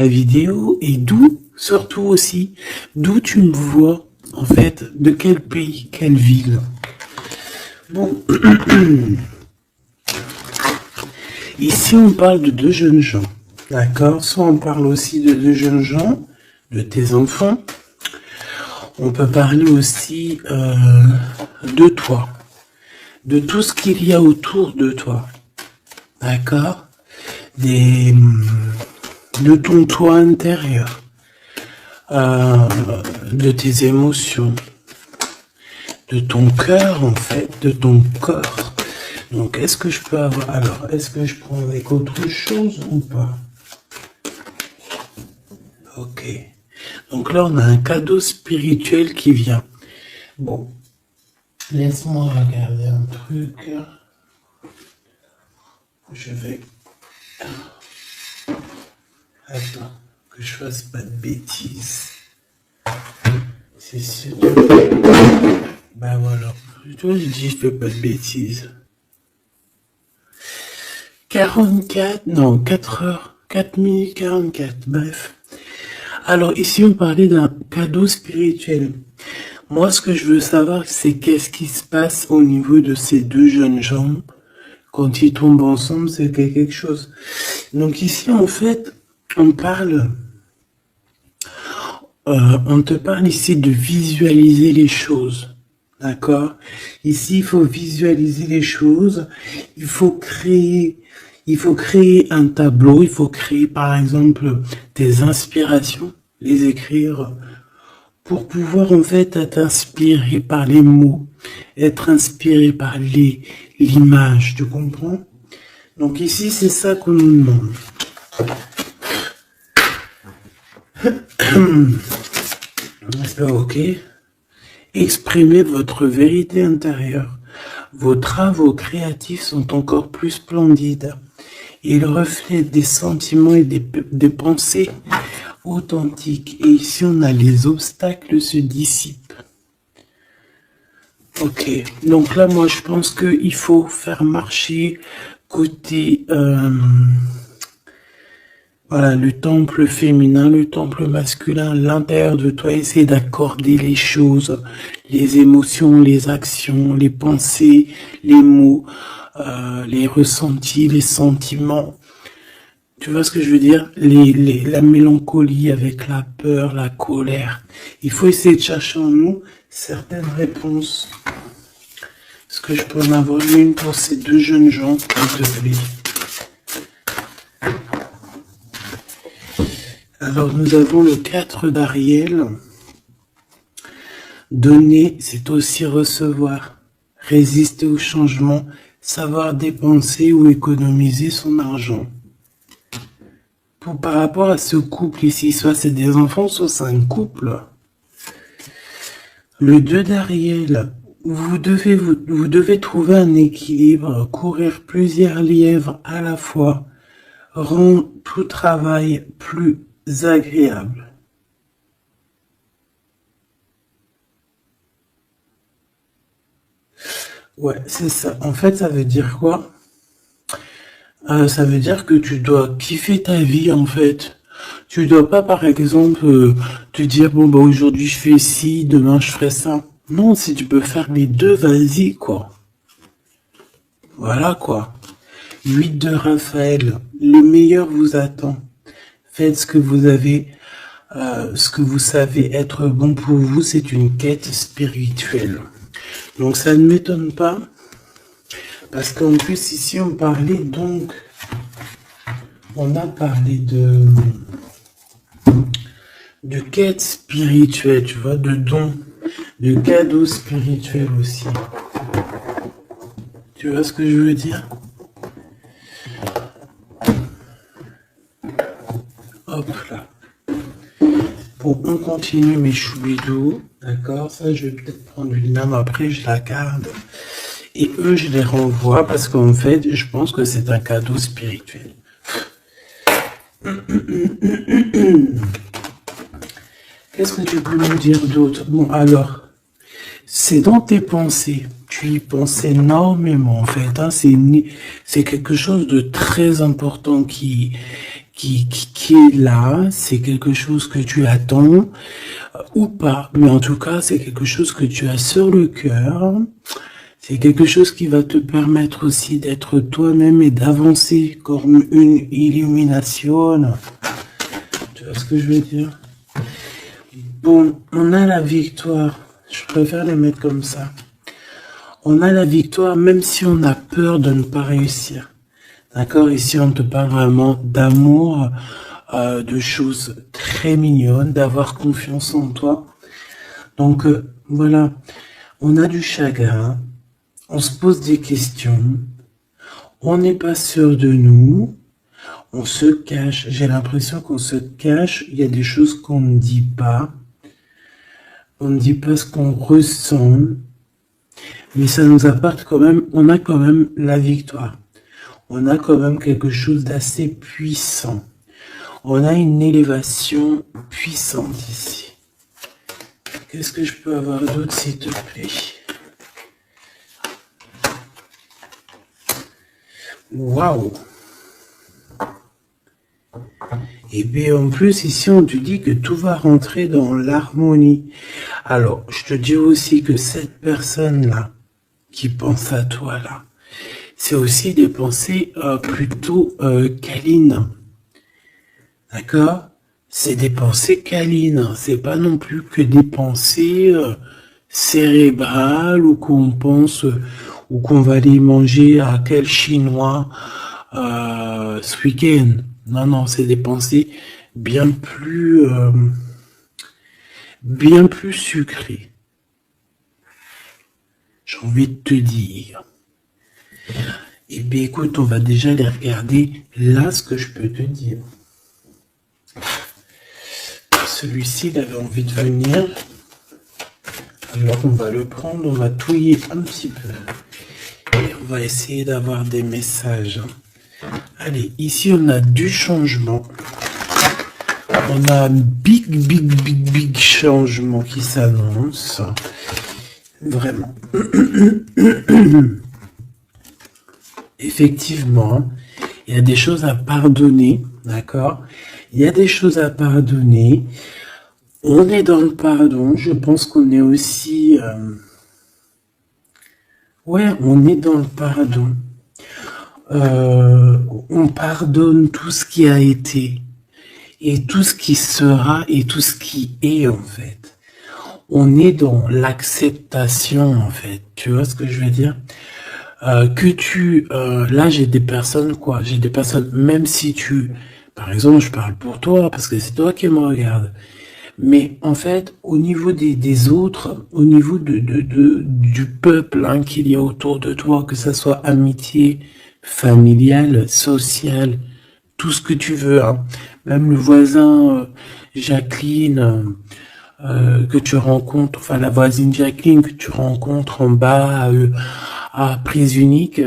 la vidéo et d'où, surtout aussi, d'où tu me vois, en fait, de quel pays, quelle ville. Bon, ici on parle de deux jeunes gens, d'accord? Soit on parle aussi de deux jeunes gens, de tes enfants. On peut parler aussi de toi, de tout ce qu'il y a autour de toi, d'accord? De ton toi intérieur, de tes émotions, de ton cœur en fait, de ton corps. Donc est-ce que je peux avoir... Alors, est-ce que je prends avec autre chose ou pas? Ok. Donc là, on a un cadeau spirituel qui vient. Bon. Laisse-moi regarder un truc. Je vais... Attends, que je fasse pas de bêtises. C'est sûr. Bah voilà. Toi, je dis, je fais pas de bêtises. 44, non, 4 heures, 4 minutes 44, bref. Alors ici, on parlait d'un cadeau spirituel. Moi, ce que je veux savoir, c'est qu'est-ce qui se passe au niveau de ces deux jeunes gens. Quand ils tombent ensemble, c'est quelque chose. Donc ici, en fait, on te parle ici de visualiser les choses. D'accord? Ici, il faut visualiser les choses. Il faut créer un tableau. Il faut créer, par exemple, des inspirations, les écrire pour pouvoir, en fait, être inspiré par les mots, être inspiré par l'image. Tu comprends? Donc ici, c'est ça qu'on nous demande. Ok. Exprimez votre vérité intérieure. Vos travaux créatifs sont encore plus splendides. Ils reflètent des sentiments et des pensées authentiques. Et ici, on a les obstacles se dissipent. Ok. Donc là, moi, je pense qu'il faut faire marcher côté... voilà, le temple féminin, le temple masculin, l'intérieur de toi, essaie d'accorder les choses, les émotions, les actions, les pensées, les mots, les ressentis, les sentiments. Tu vois ce que je veux dire? La mélancolie avec la peur, la colère. Il faut essayer de chercher en nous certaines réponses. Est-ce que je peux en avoir une pour ces deux jeunes gens, s'il te plaît? Alors, nous avons le 4 d'Ariel. Donner, c'est aussi recevoir. Résister au changement, savoir dépenser ou économiser son argent. Par rapport à ce couple ici, soit c'est des enfants, soit c'est un couple. Le 2 d'Ariel, vous devez trouver un équilibre, courir plusieurs lièvres à la fois, rend tout travail plus agréable. Ouais, c'est ça. En fait, ça veut dire quoi? Ça veut dire que tu dois kiffer ta vie, en fait. Tu dois pas, par exemple, te dire, bon, bah, aujourd'hui, je fais ci, demain, je ferai ça. Non, si tu peux faire les deux, vas-y, quoi. Voilà, quoi. 8 de Raphaël. Le meilleur vous attend. Faites ce que vous avez, ce que vous savez être bon pour vous, c'est une quête spirituelle. Donc, ça ne m'étonne pas. Parce qu'en plus, ici, on parlait donc... On a parlé de quête spirituelle, tu vois, de dons, de cadeaux spirituels aussi. Tu vois ce que je veux dire? Hop là. Bon, on continue mes choubidous, d'accord? Ça, je vais peut-être prendre une lame après, je la garde. Et eux, je les renvoie parce qu'en fait, je pense que c'est un cadeau spirituel. Qu'est-ce que tu peux nous dire d'autre? Bon, alors, c'est dans tes pensées. Tu y penses énormément, en fait. Hein, c'est quelque chose de très important qui qui est là, c'est quelque chose que tu attends ou pas, mais en tout cas, c'est quelque chose que tu as sur le cœur. C'est quelque chose qui va te permettre aussi d'être toi-même et d'avancer comme une illumination. Tu vois ce que je veux dire? Bon, on a la victoire. Je préfère les mettre comme ça. On a la victoire même si on a peur de ne pas réussir. D'accord? Ici, on te parle vraiment d'amour, de choses très mignonnes, d'avoir confiance en toi. Donc, voilà. On a du chagrin. On se pose des questions. On n'est pas sûr de nous. On se cache. J'ai l'impression qu'on se cache. Il y a des choses qu'on ne dit pas. On ne dit pas ce qu'on ressent. Mais ça nous apporte quand même, on a quand même la victoire. On a quand même quelque chose d'assez puissant. On a une élévation puissante ici. Qu'est-ce que je peux avoir d'autre, s'il te plaît? Waouh! Et bien en plus, ici, on te dit que tout va rentrer dans l'harmonie. Alors, je te dis aussi que cette personne-là, qui pense à toi là, c'est aussi des pensées plutôt câlines. D'accord? C'est des pensées câlines. C'est pas non plus que des pensées cérébrales ou qu'on pense ou qu'on va aller manger à quel chinois ce week-end. Non, non, c'est des pensées bien plus sucrées. J'ai envie de te dire. Eh bien, écoute, on va déjà les regarder. Là, ce que je peux te dire. Celui-ci, il avait envie de venir. Alors, on va le prendre, on va touiller un petit peu. Et on va essayer d'avoir des messages. Allez, ici, on a du changement. On a un big changement qui s'annonce. Vraiment. Effectivement, il y a des choses à pardonner, d'accord? Il y a des choses à pardonner. On est dans le pardon. Je pense qu'on est aussi... Ouais, on est dans le pardon. On pardonne tout ce qui a été et tout ce qui sera et tout ce qui est en fait. On est dans l'acceptation en fait. Tu vois ce que je veux dire? Là j'ai des personnes j'ai des personnes, même si par exemple je parle pour toi parce que c'est toi qui me regardes, mais en fait au niveau des autres, au niveau du peuple qu'il y a autour de toi, que ça soit amitié, familiale, sociale, tout ce que tu veux, même le voisin Jacqueline que tu rencontres, enfin la voisine Jacqueline que tu rencontres en bas à prise unique,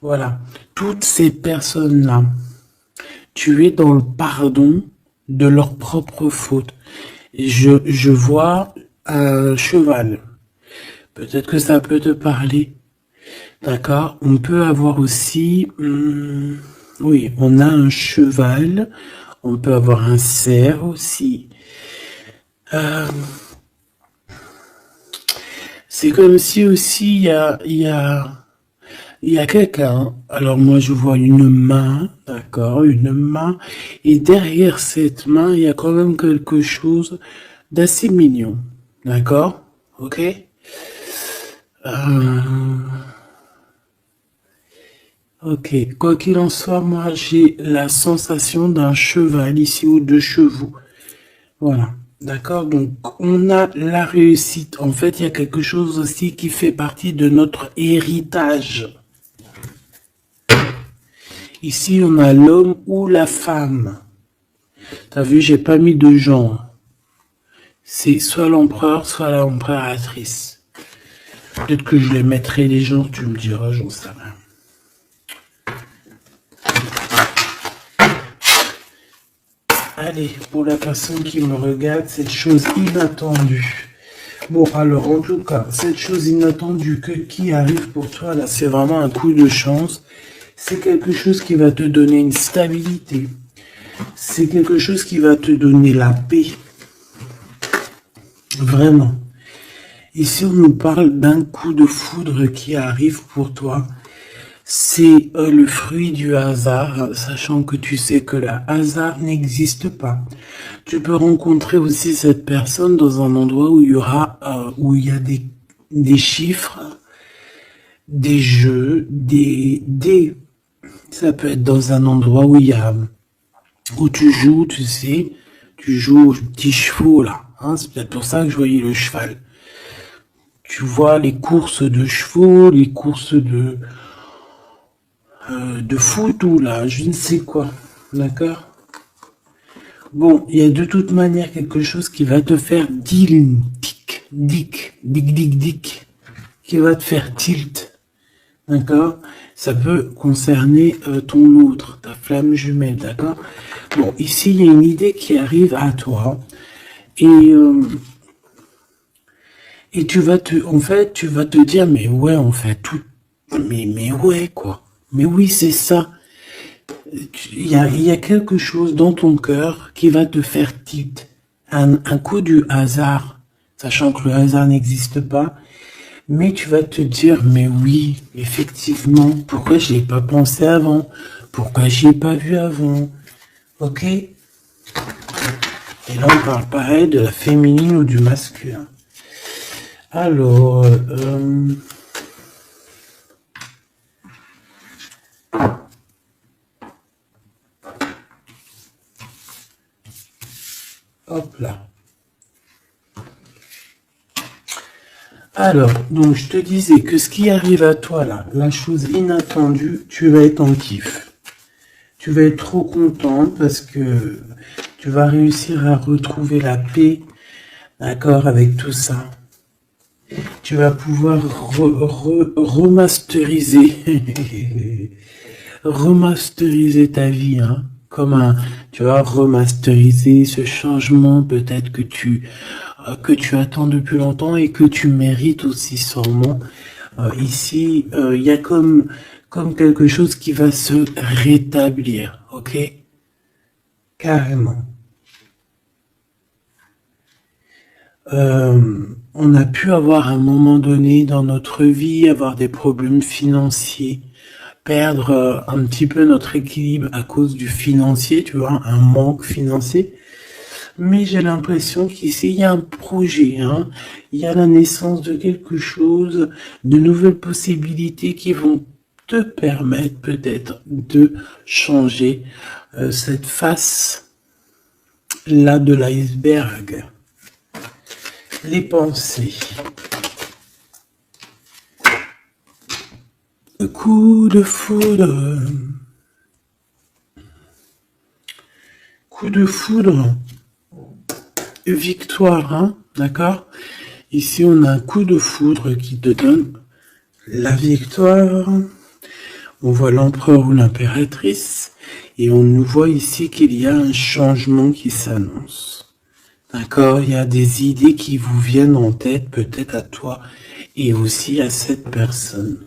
voilà, toutes ces personnes-là, tu es dans le pardon de leurs propres fautes. Je vois un cheval, peut-être que ça peut te parler, d'accord? On peut avoir aussi, oui, on a un cheval, on peut avoir un cerf aussi. C'est comme si aussi il y a quelqu'un. Alors moi je vois une main, d'accord, une main, et derrière cette main il y a quand même quelque chose d'assez mignon, d'accord, ok. Ok, quoi qu'il en soit, moi j'ai la sensation d'un cheval ici ou de chevaux, voilà. D'accord, donc on a la réussite. En fait, il y a quelque chose aussi qui fait partie de notre héritage. Ici, on a l'homme ou la femme. T'as vu, j'ai pas mis de genre. C'est soit l'empereur, soit l'empereur-actrice. Peut-être que je les mettrai les gens, tu me diras, j'en sais rien. Allez, pour la personne qui me regarde, cette chose inattendue. Bon, alors, en tout cas, cette chose inattendue qui arrive pour toi, là, c'est vraiment un coup de chance. C'est quelque chose qui va te donner une stabilité. C'est quelque chose qui va te donner la paix. Vraiment. Ici, on nous parle d'un coup de foudre qui arrive pour toi. C'est le fruit du hasard, sachant que tu sais que le hasard n'existe pas. Tu peux rencontrer aussi cette personne dans un endroit où il y a des chiffres, des jeux, ça peut être dans un endroit où tu joues, tu sais, tu joues aux petits chevaux là. Hein, c'est peut-être pour ça que je voyais le cheval. Tu vois les courses de chevaux, les courses de foot ou là, je ne sais quoi. D'accord? Bon, il y a de toute manière quelque chose qui va te faire dick, qui va te faire tilt. D'accord? Ça peut concerner ton autre, ta flamme jumelle, d'accord? Bon, ici, il y a une idée qui arrive à toi et tu vas te dire, mais ouais, on fait tout, mais ouais, quoi. Mais oui, c'est ça. Il y a quelque chose dans ton cœur qui va te faire tilt. Un coup du hasard, sachant que le hasard n'existe pas, mais tu vas te dire, mais oui, effectivement, pourquoi je n'y ai pas pensé avant? Pourquoi j'y ai pas vu avant? Ok? Et là, on parle pareil de la féminine ou du masculin. Alors, hop là. Alors, donc je te disais que ce qui arrive à toi là, la chose inattendue, tu vas être en kiff. Tu vas être trop content parce que tu vas réussir à retrouver la paix, d'accord, avec tout ça. Tu vas pouvoir remasteriser ta vie, hein, tu vas remasteriser ce changement peut-être que tu attends depuis longtemps et que tu mérites aussi sûrement. Ici, il y a comme quelque chose qui va se rétablir, ok? Carrément. On a pu avoir à un moment donné dans notre vie, avoir des problèmes financiers, perdre un petit peu notre équilibre à cause du financier, tu vois, un manque financier. Mais j'ai l'impression qu'ici, il y a un projet, hein. Il y a la naissance de quelque chose, de nouvelles possibilités qui vont te permettre peut-être de changer cette face-là de l'iceberg. Les pensées. Le coup de foudre. Coup de foudre. Victoire, hein, d'accord? Ici, on a un coup de foudre qui te donne la victoire. On voit l'empereur ou l'impératrice. Et on nous voit ici qu'il y a un changement qui s'annonce. D'accord? Il y a des idées qui vous viennent en tête, peut-être à toi et aussi à cette personne.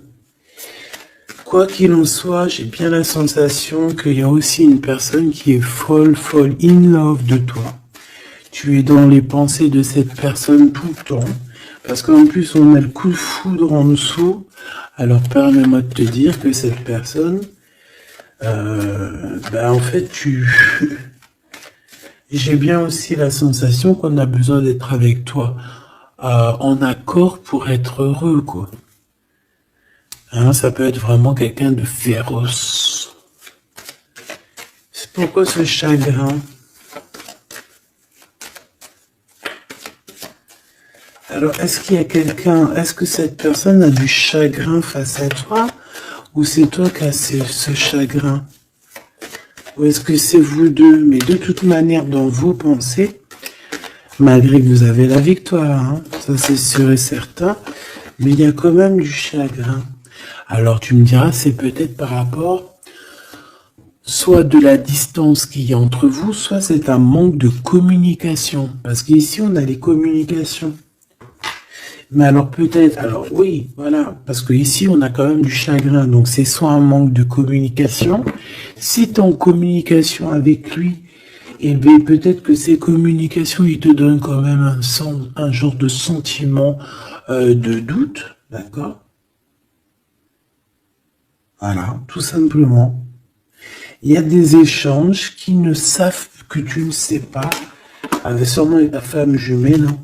Quoi qu'il en soit, j'ai bien la sensation qu'il y a aussi une personne qui est folle in love de toi. Tu es dans les pensées de cette personne tout le temps. Parce qu'en plus, on a le coup de foudre en dessous. Alors, permets-moi de te dire que cette personne, en fait, j'ai bien aussi la sensation qu'on a besoin d'être avec toi en accord pour être heureux, quoi. Hein, ça peut être vraiment quelqu'un de féroce. C'est pourquoi ce chagrin? Alors, est-ce que cette personne a du chagrin face à toi, ou c'est toi qui as ce chagrin? Ou est-ce que c'est vous deux? Mais de toute manière, dans vos pensées, malgré que vous avez la victoire, hein, ça c'est sûr et certain, mais il y a quand même du chagrin. Alors tu me diras, c'est peut-être par rapport soit de la distance qu'il y a entre vous, soit c'est un manque de communication. Parce qu'ici, on a les communications. Mais alors peut-être, alors oui, voilà, parce que ici on a quand même du chagrin, donc c'est soit un manque de communication. Si tu es en communication avec lui, eh bien peut-être que ces communications, il te donnent quand même un genre de sentiment de doute, d'accord? Voilà, tout simplement. Il y a des échanges qui ne savent que tu ne sais pas, avec sûrement ta femme jumelle, hein.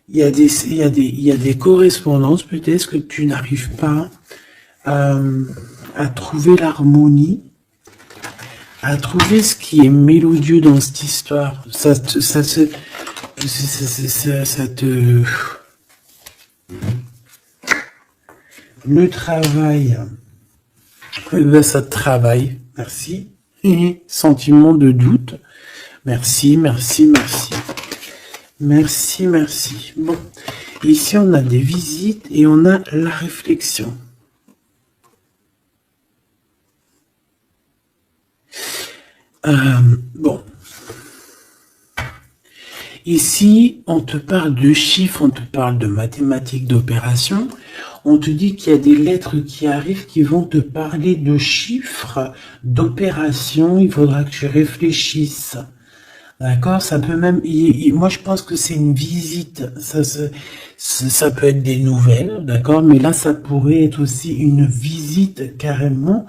Il y a des correspondances peut-être que tu n'arrives pas à, à trouver l'harmonie, à trouver ce qui est mélodieux dans cette histoire. Ça te... Le travail, ben ça te travaille. Merci. Sentiment de doute. Merci, merci, merci. Merci, merci. Bon, ici on a des visites et on a la réflexion. Bon. Ici, on te parle de chiffres, on te parle de mathématiques, d'opérations. On te dit qu'il y a des lettres qui arrivent qui vont te parler de chiffres, d'opérations. Il faudra que tu réfléchisses. D'accord, ça peut même. Moi, je pense que c'est une visite. Ça peut être des nouvelles, d'accord, mais là, ça pourrait être aussi une visite carrément.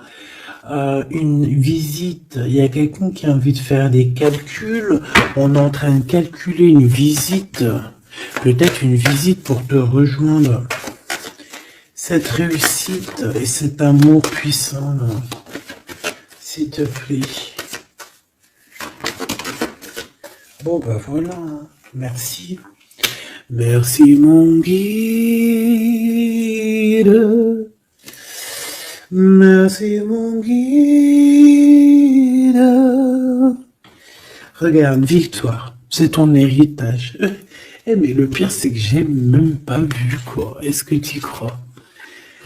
Une visite. Il y a quelqu'un qui a envie de faire des calculs. On est en train de calculer une visite. Peut-être une visite pour te rejoindre. Cette réussite et cet amour puissant, s'il te plaît. Bon, ben voilà, merci. Merci mon guide. Merci mon guide. Regarde, victoire, c'est ton héritage. Eh mais le pire c'est que j'ai même pas vu quoi. Est-ce que tu y crois?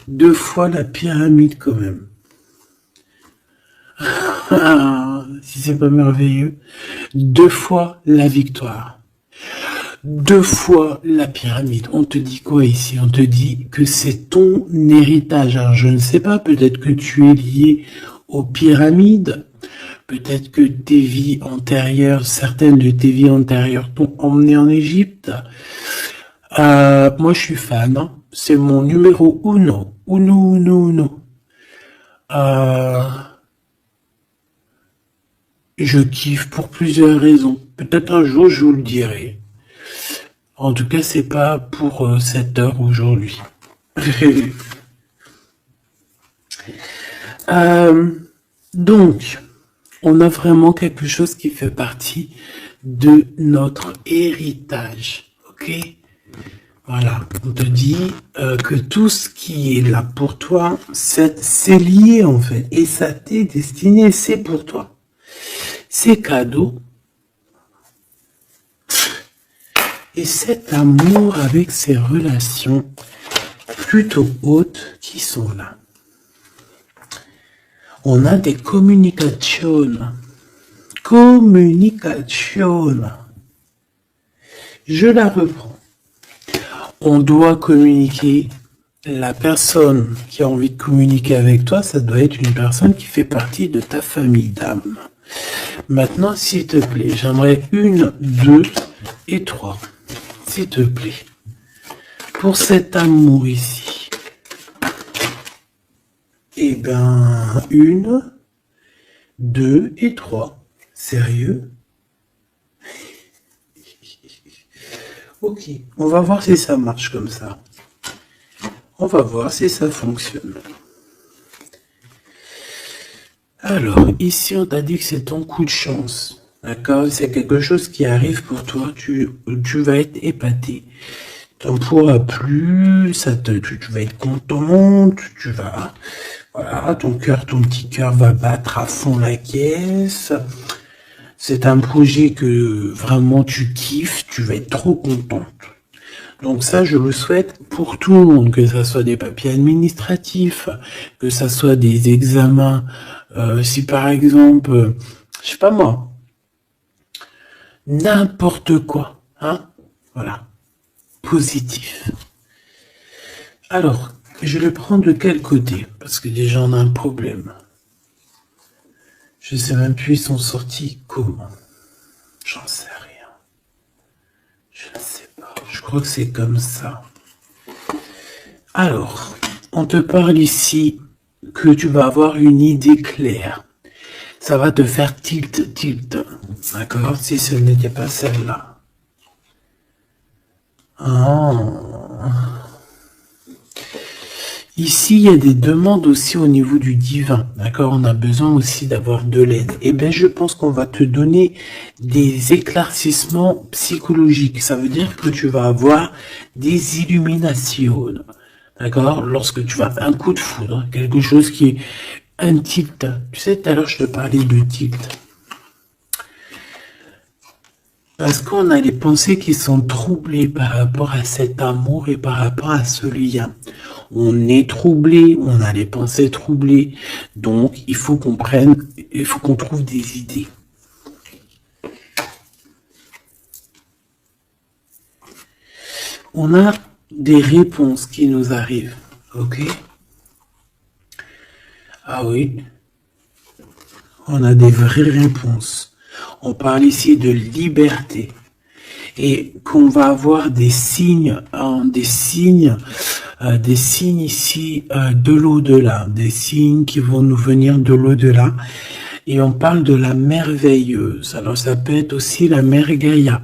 2 fois la pyramide quand même. Si c'est pas merveilleux. 2 fois la victoire. 2 fois la pyramide. On te dit quoi ici? On te dit que c'est ton héritage. Alors je ne sais pas, peut-être que tu es lié aux pyramides. Peut-être que tes vies antérieures, certaines de tes vies antérieures t'ont emmené en Égypte. Moi je suis fan, hein. C'est mon numéro uno. Uno, uno, uno. Je kiffe pour plusieurs raisons. Peut-être un jour je vous le dirai. En tout cas, c'est pas pour cette heure aujourd'hui. Donc, on a vraiment quelque chose qui fait partie de notre héritage. Ok? Voilà, on te dit que tout ce qui est là pour toi, c'est lié en fait. Et ça t'est destiné, c'est pour toi. C'est cadeau. Et cet amour avec ces relations plutôt hautes qui sont là. On a des communications. Communication. Je la reprends. On doit communiquer. La personne qui a envie de communiquer avec toi, ça doit être une personne qui fait partie de ta famille d'âme. Maintenant, s'il te plaît, j'aimerais 1, 2 et 3. S'il te plaît. Pour cet amour ici. Eh ben, 1, 2 et 3. Sérieux? Ok, on va voir si ça marche comme ça. On va voir si ça fonctionne. Alors, ici, on t'a dit que c'est ton coup de chance. D'accord? C'est quelque chose qui arrive pour toi. Tu vas être épaté. T'en pourras plus, tu vas être content, tu vas... Voilà, ton petit cœur va battre à fond la caisse. C'est un projet que vraiment tu kiffes, tu vas être trop contente. Donc ça, je le souhaite pour tout le monde, que ça soit des papiers administratifs, que ça soit des examens. Si par exemple, je sais pas moi, n'importe quoi, hein, voilà, positif. Alors, je le prends de quel côté? Parce que déjà, on a un problème. Je sais même plus, ils sont sortis comment. J'en sais rien. Je ne sais pas. Je crois que c'est comme ça. Alors, on te parle ici que tu vas avoir une idée claire. Ça va te faire tilt, tilt. D'accord? Si ce n'était pas celle-là. Ah. Ici, il y a des demandes aussi au niveau du divin. D'accord? On a besoin aussi d'avoir de l'aide. Eh bien, je pense qu'on va te donner des éclaircissements psychologiques. Ça veut dire que tu vas avoir des illuminations. D'accord? Lorsque tu vas un coup de foudre, quelque chose qui est un tilt. Tu sais, tout à l'heure, je te parlais de tilt. Parce qu'on a les pensées qui sont troublées par rapport à cet amour et par rapport à ce lien. On est troublé, on a les pensées troublées. Donc, il faut qu'on prenne, il faut qu'on trouve des idées. On a des réponses qui nous arrivent. Ok? Ah oui. On a des vraies réponses. On parle ici de liberté. Et qu'on va avoir des signes, des signes ici de l'au-delà, des signes qui vont nous venir de l'au-delà. Et on parle de la merveilleuse. Alors ça peut être aussi la mère Gaïa,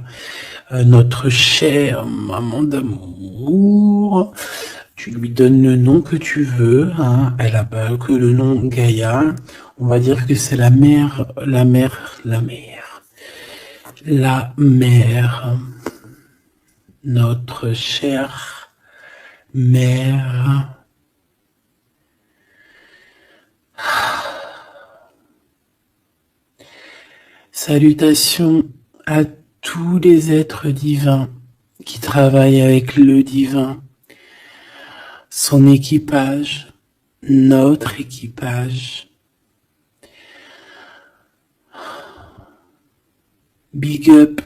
notre chère maman d'amour. Tu lui donnes le nom que tu veux. Hein. Elle a pas que le nom Gaïa. On va dire que c'est la mère, la mère, la mère. La mère. Notre chère mère. Salutations à tous les êtres divins qui travaillent avec le divin, son équipage, notre équipage. Big up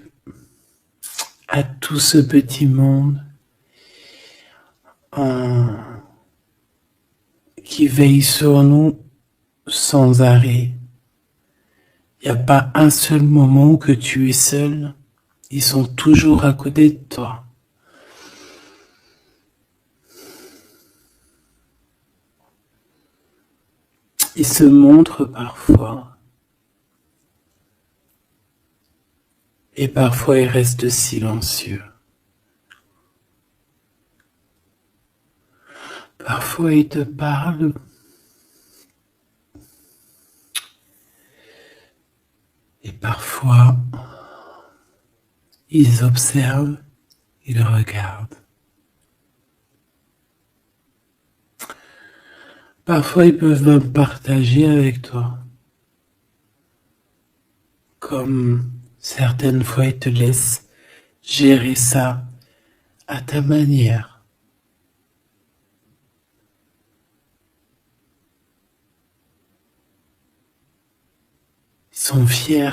à tout ce petit monde qui veille sur nous sans arrêt. Il n'y a pas un seul moment que tu es seul. Ils sont toujours à côté de toi. Ils se montrent parfois. Et parfois ils restent silencieux. Parfois ils te parlent. Et parfois ils observent, ils regardent. Parfois ils peuvent même partager avec toi. Comme certaines fois ils te laissent gérer ça à ta manière. Ils sont fiers.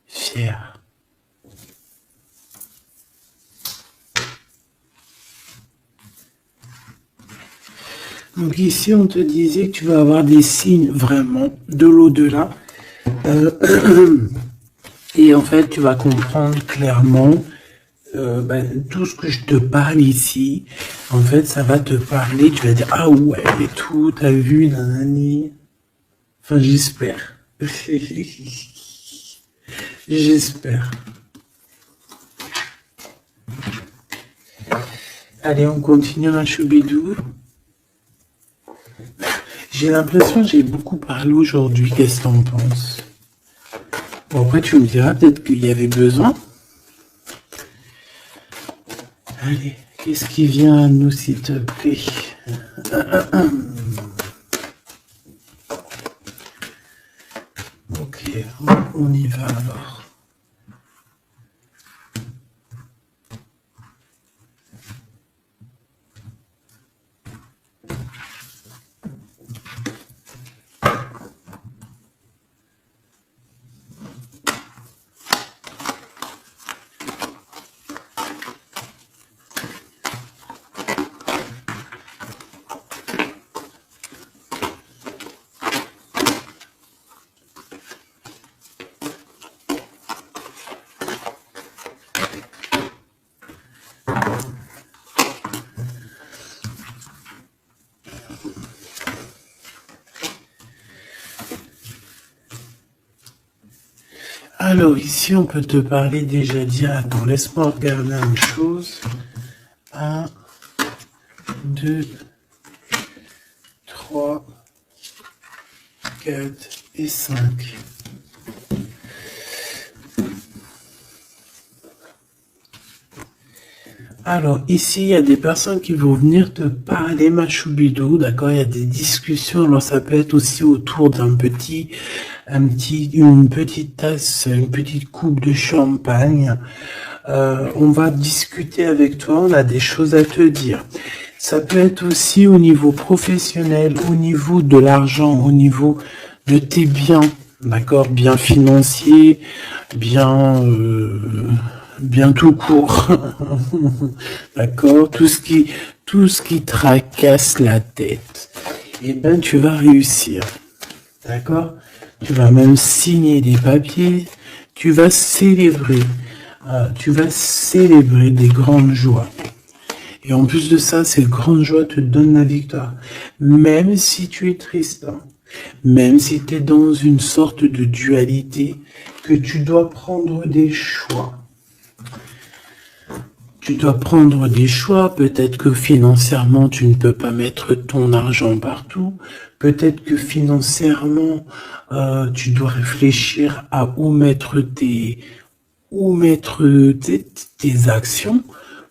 Fiers. Donc ici, on te disait que tu vas avoir des signes vraiment de l'au-delà. Et en fait, tu vas comprendre clairement tout ce que je te parle ici. En fait, ça va te parler. Tu vas dire, ah ouais, et tout, t'as vu, nanani. Enfin, j'espère. J'espère. Allez, on continue ma choubidou. J'ai l'impression que j'ai beaucoup parlé aujourd'hui. Qu'est-ce que t'en penses? Bon, après, tu me diras peut-être qu'il y avait besoin. Allez, qu'est-ce qui vient à nous, s'il te plaît? Ok, on y va alors. Alors ici, on peut te parler déjà dire, attends, laisse-moi regarder une chose. 1, 2, 3, 4 et 5. Alors, ici, il y a des personnes qui vont venir te parler, ma choubidou, d'accord? Il y a des discussions. Alors, ça peut être aussi autour d'une petite tasse, une petite coupe de champagne. On va discuter avec toi, on a des choses à te dire. Ça peut être aussi au niveau professionnel, au niveau de l'argent, au niveau de tes biens, d'accord? Biens financiers, biens... bien tout court, d'accord, tout ce qui tracasse la tête, eh ben tu vas réussir, d'accord, tu vas même signer des papiers, tu vas célébrer des grandes joies. Et en plus de ça, ces grandes joies te donnent la victoire, même si tu es triste, hein. Même si tu es dans une sorte de dualité, que tu dois prendre des choix. Tu dois prendre des choix, peut-être que financièrement tu ne peux pas mettre ton argent partout, peut-être que financièrement tu dois réfléchir à où mettre tes actions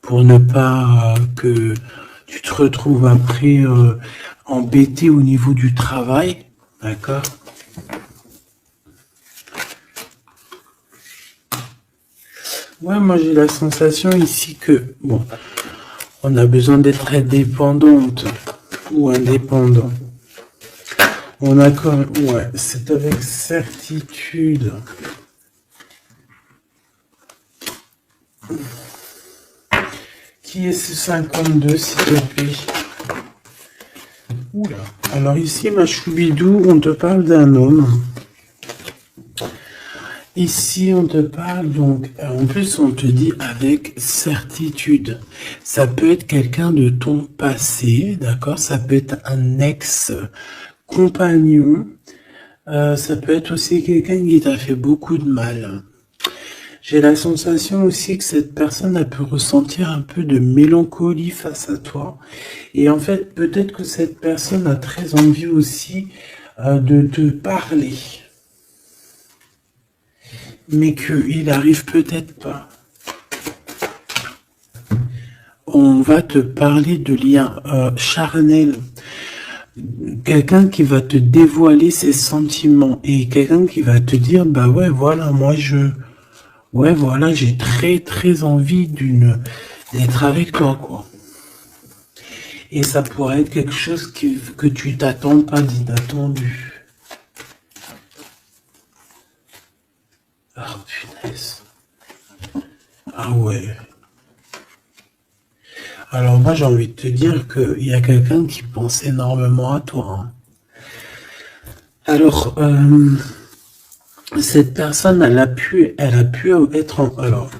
pour ne pas que tu te retrouves après embêté au niveau du travail, d'accord? Ouais, moi j'ai la sensation ici que, bon, on a besoin d'être indépendante ou indépendant. On a quand même, ouais, c'est avec certitude. Qui est ce 52, s'il te plaît? Oula. Alors ici, ma choubidou, on te parle d'un homme. Ici, on te parle donc, en plus, on te dit avec certitude. Ça peut être quelqu'un de ton passé, d'accord? Ça peut être un ex-compagnon. Ça peut être aussi quelqu'un qui t'a fait beaucoup de mal. J'ai la sensation aussi que cette personne a pu ressentir un peu de mélancolie face à toi. Et en fait, peut-être que cette personne a très envie aussi de te parler. Mais qu'il n'arrive peut-être pas. On va te parler de liens charnels. Quelqu'un qui va te dévoiler ses sentiments et quelqu'un qui va te dire, bah ouais, voilà, ouais, voilà, j'ai très très envie d'être avec toi, quoi. Et ça pourrait être quelque chose que tu t'attends pas d'inattendu. Ah, punaise. Ah ouais. Alors moi, j'ai envie de te dire qu'il y a quelqu'un qui pense énormément à toi, hein. Alors, cette personne, elle a pu être alors,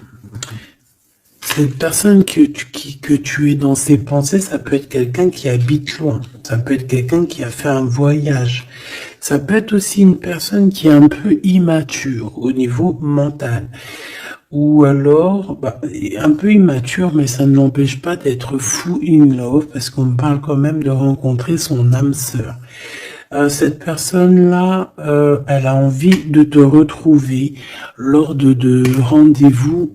cette personne que tu es dans ses pensées, ça peut être quelqu'un qui habite loin, ça peut être quelqu'un qui a fait un voyage, ça peut être aussi une personne qui est un peu immature au niveau mental, ou alors un peu immature, mais ça ne l'empêche pas d'être fou in love, parce qu'on parle quand même de rencontrer son âme sœur. Cette personne-là, elle a envie de te retrouver lors de rendez-vous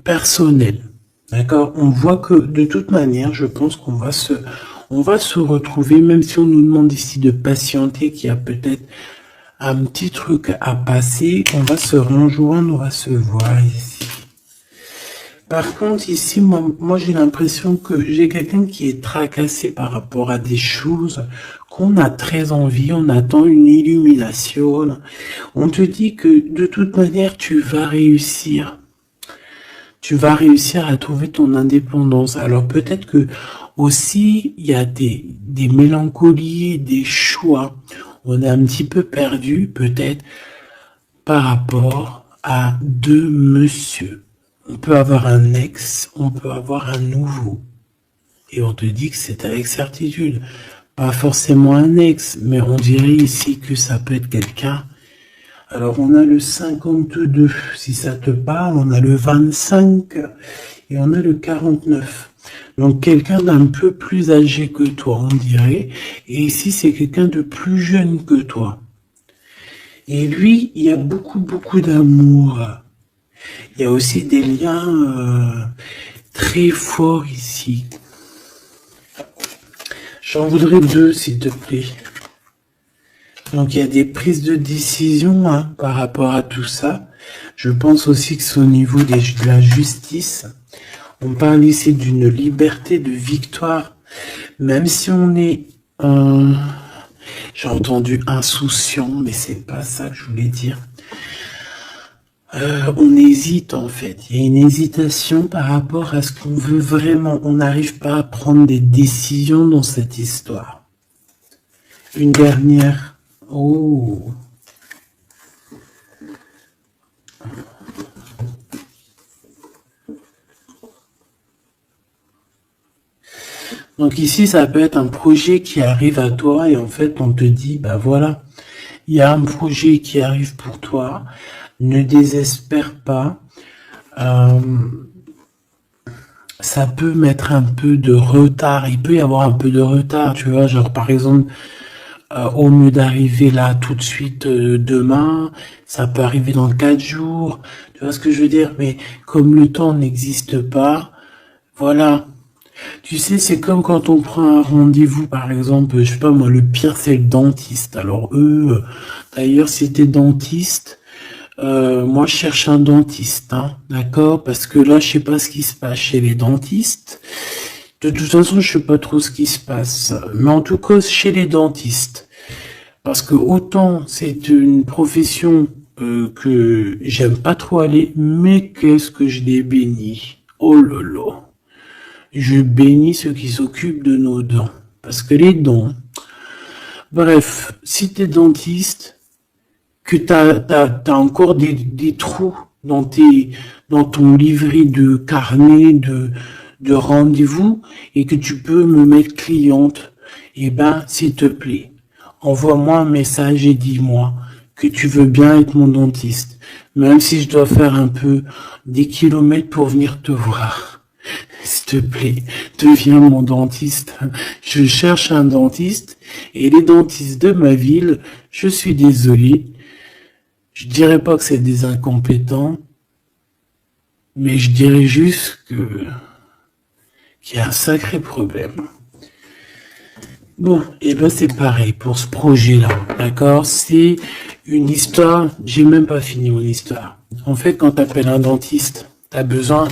personnels. D'accord? On voit que de toute manière, je pense qu'on va se retrouver, même si on nous demande ici de patienter, qu'il y a peut-être un petit truc à passer, on va se rejoindre, on va se voir ici. Par contre, ici, moi j'ai l'impression que j'ai quelqu'un qui est tracassé par rapport à des choses qu'on a très envie, on attend une illumination. On te dit que de toute manière, tu vas réussir. Tu vas réussir à trouver ton indépendance. Alors peut-être que aussi, il y a des mélancolies, des choix. On est un petit peu perdu, peut-être, par rapport à deux monsieur. On peut avoir un ex, on peut avoir un nouveau. Et on te dit que c'est avec certitude. Pas forcément un ex, mais on dirait ici que ça peut être quelqu'un. Alors, on a le 52, si ça te parle, on a le 25 et on a le 49. Donc, quelqu'un d'un peu plus âgé que toi, on dirait. Et ici, c'est quelqu'un de plus jeune que toi. Et lui, il y a beaucoup d'amour. Il y a aussi des liens très forts ici. J'en voudrais 2, s'il te plaît. Donc, il y a des prises de décision par rapport à tout ça. Je pense aussi que c'est au niveau de la justice. On parle ici d'une liberté de victoire. Même si on est, j'ai entendu insouciant, mais c'est pas ça que je voulais dire. On hésite en fait. Il y a une hésitation par rapport à ce qu'on veut vraiment. On n'arrive pas à prendre des décisions dans cette histoire. Une dernière. Oh. Donc ici, ça peut être un projet qui arrive à toi et en fait, on te dit, bah voilà, il y a un projet qui arrive pour toi, ne désespère pas. Ça peut mettre un peu de retard, il peut y avoir un peu de retard, tu vois, genre par exemple, au lieu d'arriver là tout de suite demain, ça peut arriver dans 4 jours, tu vois ce que je veux dire, mais comme le temps n'existe pas, voilà. Tu sais, c'est comme quand on prend un rendez-vous, par exemple, je sais pas moi, le pire c'est le dentiste. Alors eux, d'ailleurs, si t'es dentiste, moi je cherche un dentiste, hein, d'accord? Parce que là, je sais pas ce qui se passe chez les dentistes. De toute façon, je sais pas trop ce qui se passe. Mais en tout cas, chez les dentistes. Parce que autant c'est une profession que j'aime pas trop aller, mais qu'est-ce que je les bénis. Oh là là. Je bénis ceux qui s'occupent de nos dents. Parce que les dents... Bref, si t'es dentiste, que t'as encore des trous dans ton livret de carnet de rendez-vous et que tu peux me mettre cliente, eh ben, s'il te plaît, envoie-moi un message et dis-moi que tu veux bien être mon dentiste. Même si je dois faire un peu des kilomètres pour venir te voir. S'il te plaît, deviens mon dentiste. Je cherche un dentiste et les dentistes de ma ville, je suis désolé, je dirais pas que c'est des incompétents, mais je dirais juste qu'il y a un sacré problème. Bon, et ben c'est pareil pour ce projet-là, d'accord? C'est une histoire, j'ai même pas fini mon histoire. En fait, quand t'appelles un dentiste,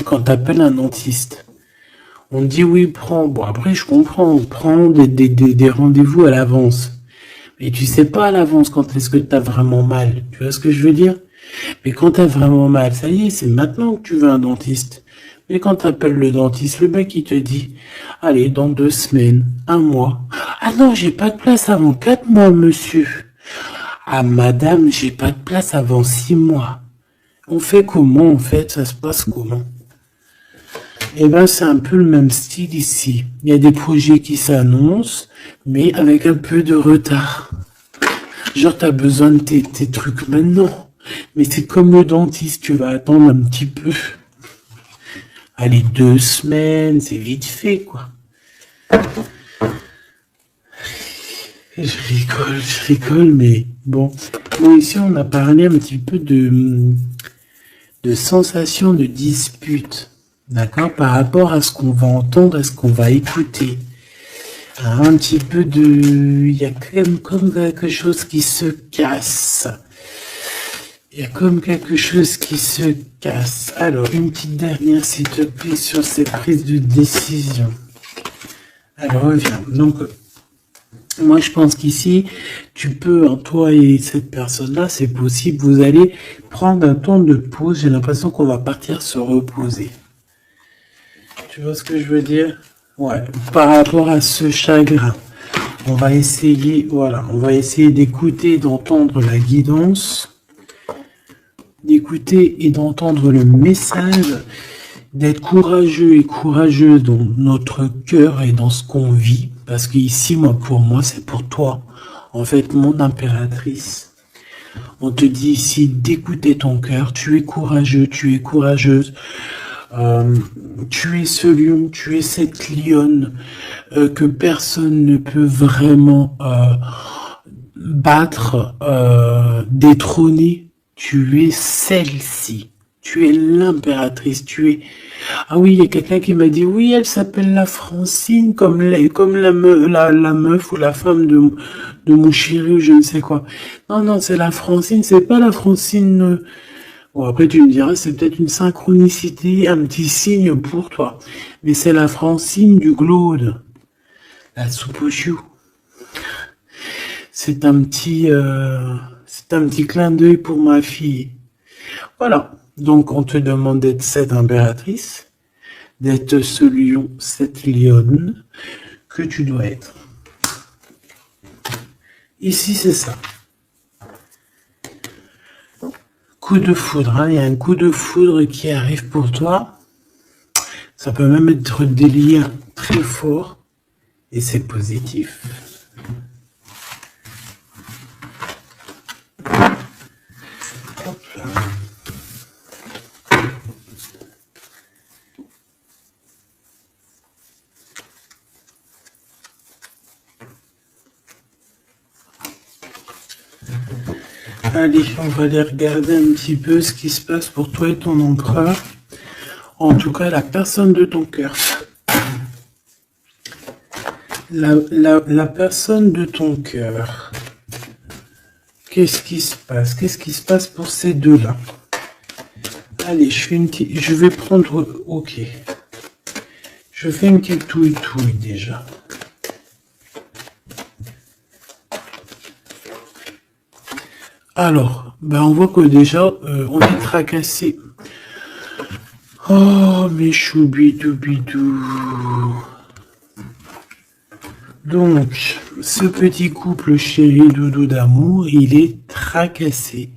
quand t'appelles un dentiste, on dit oui, prends. Bon, après, je comprends. Prends des rendez-vous à l'avance. Mais tu sais pas à l'avance quand est-ce que t'as vraiment mal. Tu vois ce que je veux dire? Mais quand t'as vraiment mal, ça y est, c'est maintenant que tu veux un dentiste. Mais quand t'appelles le dentiste, le mec, il te dit, allez, dans 2 semaines, 1 mois. Ah non, j'ai pas de place avant 4 mois, monsieur. Ah, madame, j'ai pas de place avant 6 mois. On fait comment, en fait? Ça se passe comment? Eh ben, c'est un peu le même style ici. Il y a des projets qui s'annoncent, mais avec un peu de retard. Genre, t'as besoin de tes trucs maintenant. Mais c'est comme le dentiste, tu vas attendre un petit peu. Allez, 2 semaines, c'est vite fait, quoi. Je rigole, mais bon. Bon, ici, on a parlé un petit peu de sensation de dispute. D'accord, par rapport à ce qu'on va entendre, à ce qu'on va écouter. Un petit peu il y a comme quelque chose qui se casse. Il y a comme quelque chose qui se casse. Alors, une petite dernière, s'il te plaît, sur cette prise de décision. Alors, reviens. Donc, moi, je pense qu'ici, tu peux, toi et cette personne-là, c'est possible, vous allez prendre un temps de pause. J'ai l'impression qu'on va partir se reposer. Tu vois ce que je veux dire? Ouais. Par rapport à ce chagrin, on va essayer, voilà, on va essayer d'écouter, d'entendre la guidance, d'écouter et d'entendre le message d'être courageux et courageuse dans notre cœur et dans ce qu'on vit, parce qu'ici, moi, pour moi, c'est pour toi. En fait, mon impératrice, on te dit ici d'écouter ton cœur, tu es courageux, tu es courageuse, tu es ce lion, tu es cette lionne que personne ne peut vraiment battre, détrôner. Tu es celle-ci. Tu es l'impératrice, tu es... Ah oui, il y a quelqu'un qui m'a dit, oui, elle s'appelle la Francine, comme la meuf ou la femme de mon chéri ou je ne sais quoi. Non, non, c'est la Francine, c'est pas la Francine... Bon, après, tu me diras, c'est peut-être une synchronicité, un petit signe pour toi. Mais c'est la Francine du Glaude. La soupe aux choux. C'est un petit clin d'œil pour ma fille. Voilà. Donc, on te demande d'être cette impératrice, d'être ce lion, cette lionne que tu dois être. Ici, c'est ça. Coup de foudre, hein. Il y a un coup de foudre qui arrive pour toi. Ça peut même être des liens très forts et c'est positif. Hop là. Allez, on va aller regarder un petit peu ce qui se passe pour toi et ton empereur. En tout cas, la personne de ton cœur. La personne de ton cœur. Qu'est-ce qui se passe? Qu'est-ce qui se passe pour ces deux-là? Allez, je vais prendre... Ok. Je fais une petite touille déjà. Alors, ben on voit que déjà, on est tracassé. Oh, mes choubidou-bidou. Donc, ce petit couple chéri doudou d'amour, il est tracassé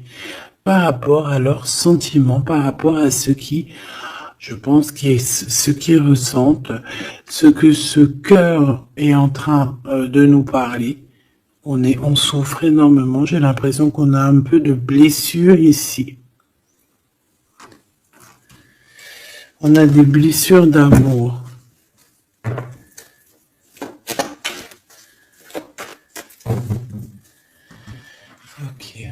par rapport à leurs sentiments, par rapport à ce qui, je pense, ce qu'ils ressentent, ce que ce cœur est en train de nous parler. On souffre énormément. J'ai l'impression qu'on a un peu de blessure ici. On a des blessures d'amour. Ok.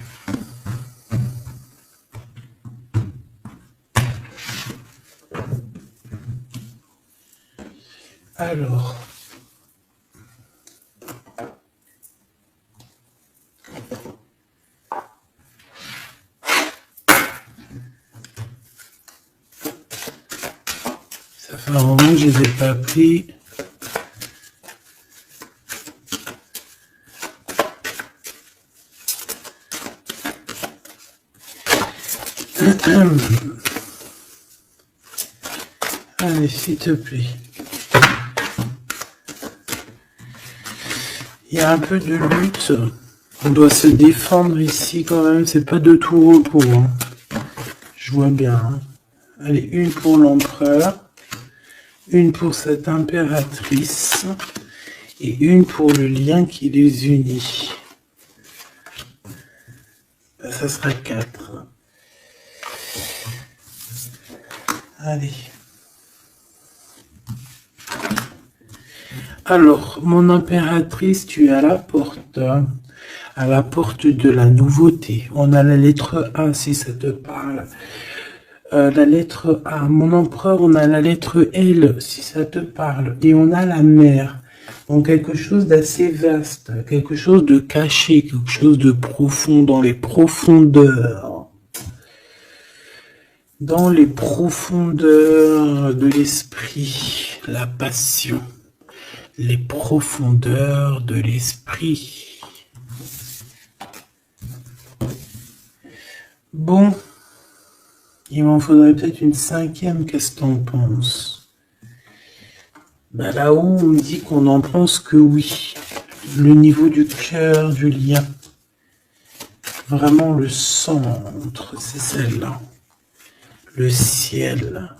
Alors. Ça fait un moment que je les ai pas pris. Allez, s'il te plaît. Il y a un peu de lutte. On doit se défendre ici quand même. C'est pas de tout repos. Hein. Je vois bien. Hein. Allez, une pour l'empereur. Une pour cette impératrice. Et une pour le lien qui les unit. Ça sera 4. Allez. Alors, mon impératrice, tu es à la porte de la nouveauté. On a la lettre A, si ça te parle. La lettre A. Mon empereur, on a la lettre L, si ça te parle. Et on a la mer. Donc, quelque chose d'assez vaste, quelque chose de caché, quelque chose de profond, dans les profondeurs. Dans les profondeurs de l'esprit, la passion. Les profondeurs de l'esprit. Bon, il m'en faudrait peut-être une 5e, qu'est-ce que t'en penses? Ben là-haut, on me dit qu'on n'en pense que oui. Le niveau du cœur, du lien. Vraiment le centre, c'est celle-là. Le ciel.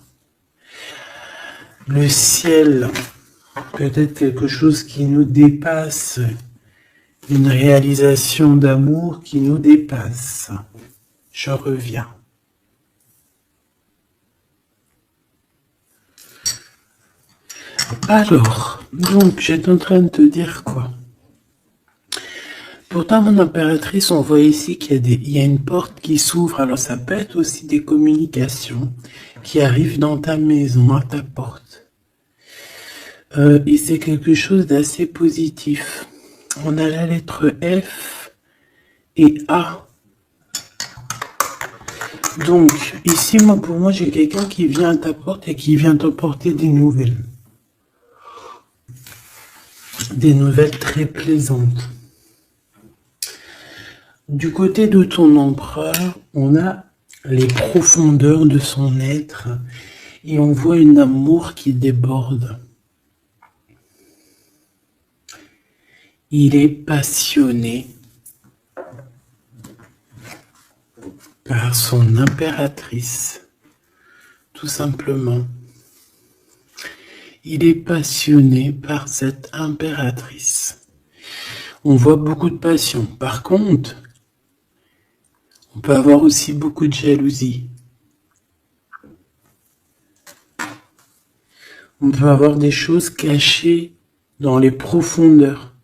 le ciel, peut-être quelque chose qui nous dépasse, une réalisation d'amour qui nous dépasse. Je reviens. Alors, donc, j'étais en train de te dire quoi? Pourtant, mon impératrice, on voit ici qu'il y a une porte qui s'ouvre. Alors, ça peut être aussi des communications qui arrivent dans ta maison, à ta porte. Et c'est quelque chose d'assez positif. On a la lettre F et A. Donc, ici, pour moi, j'ai quelqu'un qui vient à ta porte et qui vient t'apporter des nouvelles. Des nouvelles très plaisantes. Du côté de ton empereur, on a les profondeurs de son être et on voit un amour qui déborde. Il est passionné par son impératrice, tout simplement. Il est passionné par cette impératrice. On voit beaucoup de passion. Par contre, on peut avoir aussi beaucoup de jalousie. On peut avoir des choses cachées dans les profondeurs.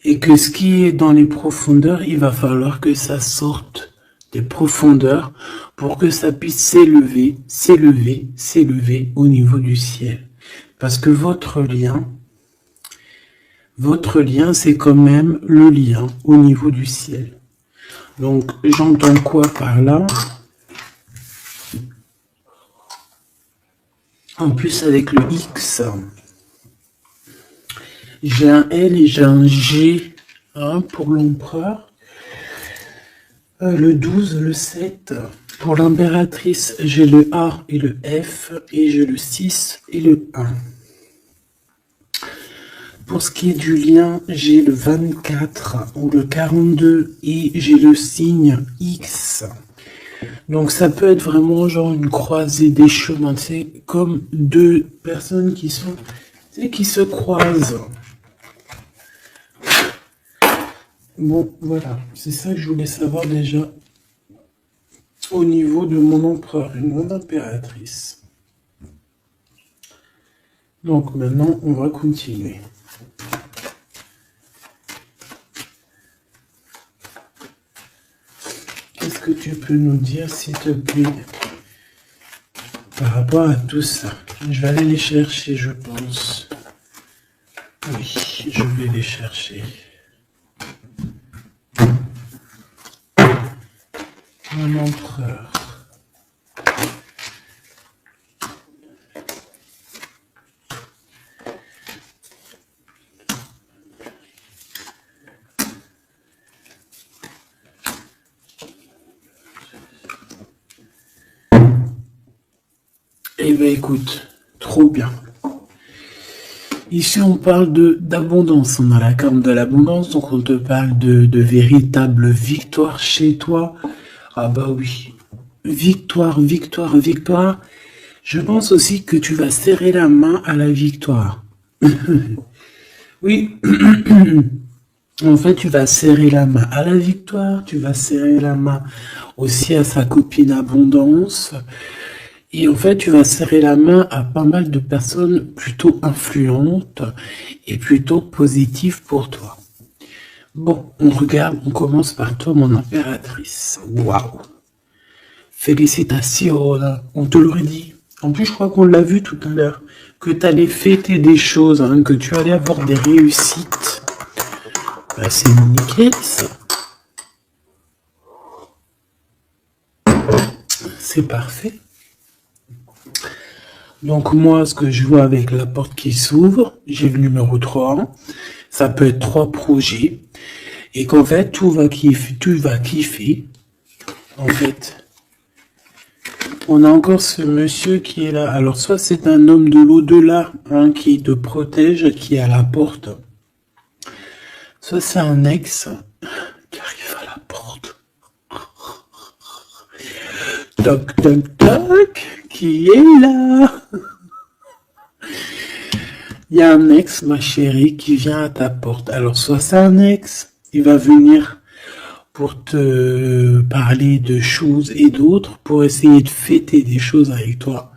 Et que ce qui est dans les profondeurs, il va falloir que ça sorte des profondeurs pour que ça puisse s'élever, s'élever, s'élever au niveau du ciel. Parce que votre lien, c'est quand même le lien au niveau du ciel. Donc, j'entends quoi par là? En plus, avec le X, j'ai un L et j'ai un G pour l'empereur. Le 12, le 7. Pour l'impératrice, j'ai le A et le F. Et j'ai le 6 et le 1. Pour ce qui est du lien, j'ai le 24 ou le 42 et j'ai le signe X. Donc ça peut être vraiment genre une croisée des chemins. C'est comme deux personnes qui se croisent. Bon, voilà. C'est ça que je voulais savoir déjà au niveau de mon empereur et mon impératrice. Donc maintenant, on va continuer. Qu'est-ce que tu peux nous dire, s'il te plaît, par rapport à tout ça? Je vais aller les chercher, je pense. Oui, je vais les chercher. Mon empereur. Eh bien, écoute, trop bien. Ici, on parle d'abondance. On a la carte de l'abondance, donc on te parle de véritable victoire chez toi. Ah bah oui. Victoire, victoire, victoire. Je pense aussi que tu vas serrer la main à la victoire. Oui. En fait, tu vas serrer la main à la victoire, tu vas serrer la main aussi à sa copine abondance. Et en fait, tu vas serrer la main à pas mal de personnes plutôt influentes et plutôt positives pour toi. Bon, on regarde, on commence par toi, mon impératrice. Waouh! Félicitations, on te l'aurait dit. En plus, je crois qu'on l'a vu tout à l'heure, que tu allais fêter des choses, que tu allais avoir des réussites. Bah, c'est nickel, ça. C'est parfait. Donc moi, ce que je vois avec la porte qui s'ouvre, j'ai le numéro 3. Ça peut être 3 projets. Et qu'en fait, tu vas kiffer. En fait, on a encore ce monsieur qui est là. Alors, soit c'est un homme de l'au-delà qui te protège, qui est à la porte. Soit c'est un ex qui arrive à la porte. Toc, toc, toc, qui est là? il y a un ex, ma chérie, qui vient à ta porte. Alors, soit c'est un ex, il va venir pour te parler de choses et d'autres, pour essayer de fêter des choses avec toi.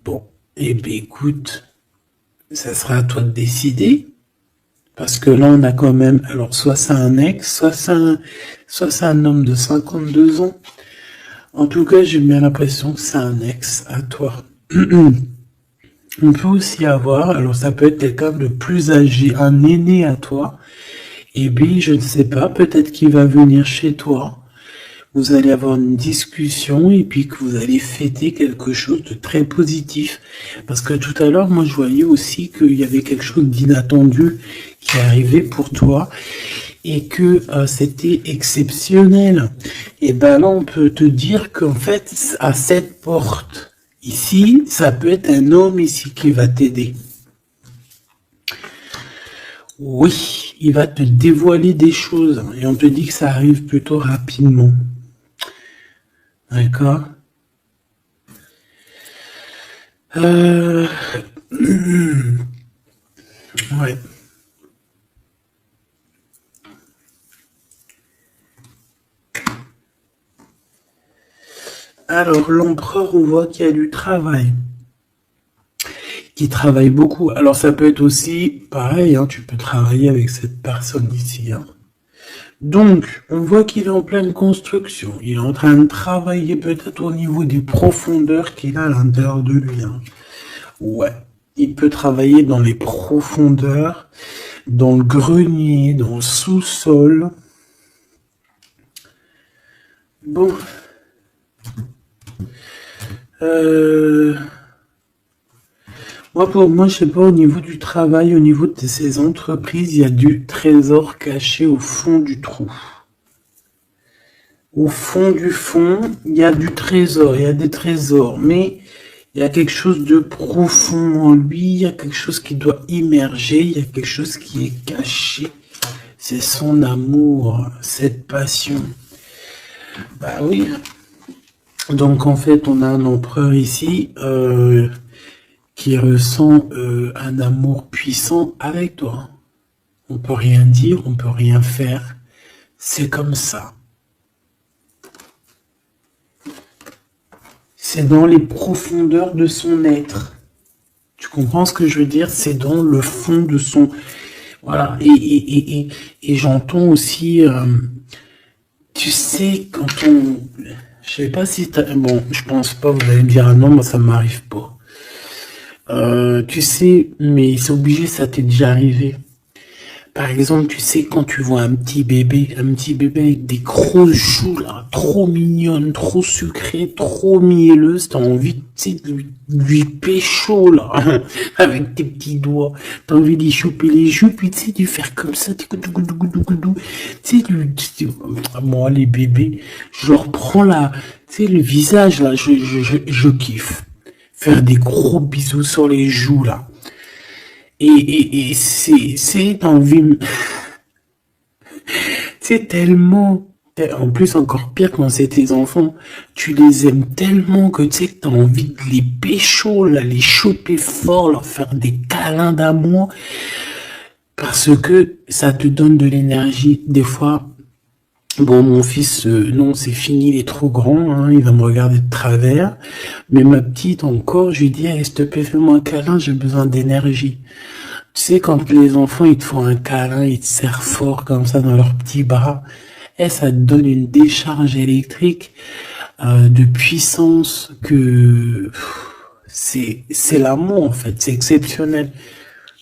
Bon, eh bien, écoute, ça sera à toi de décider. Parce que là, on a quand même, alors, soit c'est un ex, soit c'est un homme de 52 ans. En tout cas, j'ai bien l'impression que c'est un ex à toi. On peut aussi avoir, alors ça peut être quelqu'un de plus âgé, un aîné à toi. Et bien, je ne sais pas, peut-être qu'il va venir chez toi. Vous allez avoir une discussion et puis que vous allez fêter quelque chose de très positif. Parce que tout à l'heure, moi, je voyais aussi qu'il y avait quelque chose d'inattendu qui arrivait pour toi et que c'était exceptionnel. Et ben là, on peut te dire qu'en fait, à cette porte ici, ça peut être un homme ici qui va t'aider. Oui, il va te dévoiler des choses et on te dit que ça arrive plutôt rapidement. D'accord. Ouais. Alors, l'empereur, on voit qu'il y a du travail. Qui travaille beaucoup. Alors, ça peut être aussi pareil, hein, tu peux travailler avec cette personne ici. Hein. Donc, on voit qu'il est en pleine construction. Il est en train de travailler peut-être au niveau des profondeurs qu'il a à l'intérieur de lui. Hein. Ouais. Il peut travailler dans les profondeurs, dans le grenier, dans le sous-sol. Bon. Moi, je sais pas, au niveau du travail, au niveau de ces entreprises, il y a du trésor caché au fond du trou. Au fond du fond, il y a du trésor, il y a des trésors, mais il y a quelque chose de profond en lui, il y a quelque chose qui doit immerger, il y a quelque chose qui est caché. C'est son amour, cette passion. Bah oui. Donc en fait, on a un empereur ici qui ressent un amour puissant avec toi. On peut rien dire, on peut rien faire. C'est comme ça. C'est dans les profondeurs de son être. Tu comprends ce que je veux dire? C'est dans le fond de son... Voilà. Et j'entends aussi... tu sais, quand on... Je sais pas si t'as... Bon, je pense pas, vous allez me dire, ah non, moi ça m'arrive pas. Tu sais, mais c'est obligé, ça t'est déjà arrivé. Par exemple, tu sais, quand tu vois un petit bébé avec des grosses joues, là, trop mignonnes, trop sucrées, trop mielleuses, t'as envie, tu sais, de lui pécho, là, avec tes petits doigts. T'as envie d'y choper les joues, puis tu sais, de faire comme ça, tu sais, moi, les bébés, je leur prends là, tu sais, le visage, là, je kiffe. Faire des gros bisous sur les joues, là. Et c'est envie, c'est tellement, en plus encore pire quand c'est tes enfants, tu les aimes tellement que tu sais que t'as envie de les pécho, là, les choper fort, leur faire des câlins d'amour, parce que ça te donne de l'énergie. Des fois, bon, mon fils, non, c'est fini, il est trop grand, hein, il va me regarder de travers, mais ma petite encore, je lui dis, hey, s'il te plaît, fais-moi un câlin, j'ai besoin d'énergie. Tu sais, quand les enfants, ils te font un câlin, ils te serrent fort comme ça dans leurs petits bras, et ça te donne une décharge électrique de puissance que c'est l'amour en fait, c'est exceptionnel.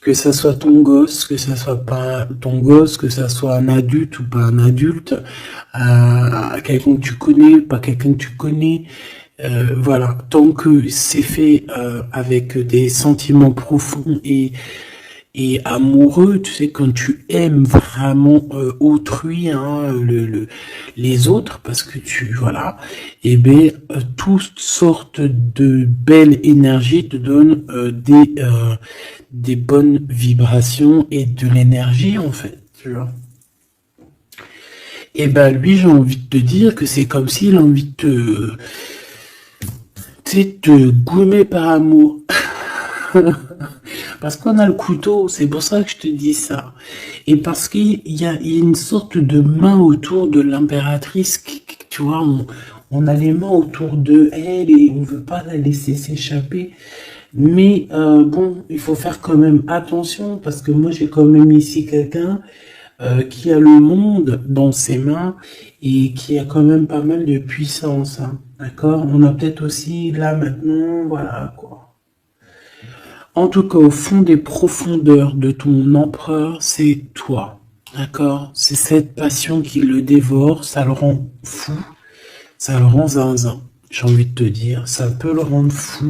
Que ça soit ton gosse, que ça soit pas ton gosse, que ça soit un adulte ou pas un adulte, quelqu'un que tu connais, pas quelqu'un que tu connais, voilà. Tant que c'est fait avec des sentiments profonds et amoureux, tu sais, quand tu aimes vraiment autrui, hein, les autres, parce que voilà, et ben toutes sortes de belles énergies te donnent des bonnes vibrations et de l'énergie en fait, tu vois. Et ben lui, j'ai envie de te dire que c'est comme s'il a envie de te goumer par amour. Parce qu'on a le couteau, c'est pour ça que je te dis ça. Et parce qu'il y a une sorte de main autour de l'impératrice, tu vois, on a les mains autour de elle et on veut pas la laisser s'échapper. Mais bon, il faut faire quand même attention parce que moi j'ai quand même ici quelqu'un qui a le monde dans ses mains et qui a quand même pas mal de puissance, hein, d'accord? On a peut-être aussi là maintenant, voilà quoi. En tout cas, au fond des profondeurs de ton empereur, c'est toi, d'accord? C'est cette passion qui le dévore, ça le rend fou, ça le rend zinzin. J'ai envie de te dire, ça peut le rendre fou.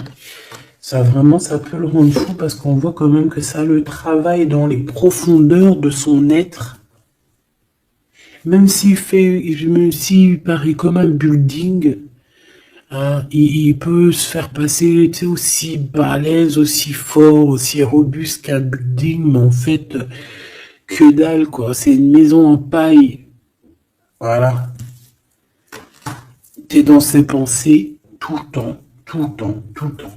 Ça vraiment, ça peut le rendre fou parce qu'on voit quand même que ça le travaille dans les profondeurs de son être. Même s'il paraît comme un building, hein, il peut se faire passer, tu sais, aussi balèze, aussi fort, aussi robuste qu'un building, mais en fait, que dalle, quoi. C'est une maison en paille. Voilà. T'es dans ses pensées tout le temps, tout le temps, tout le temps.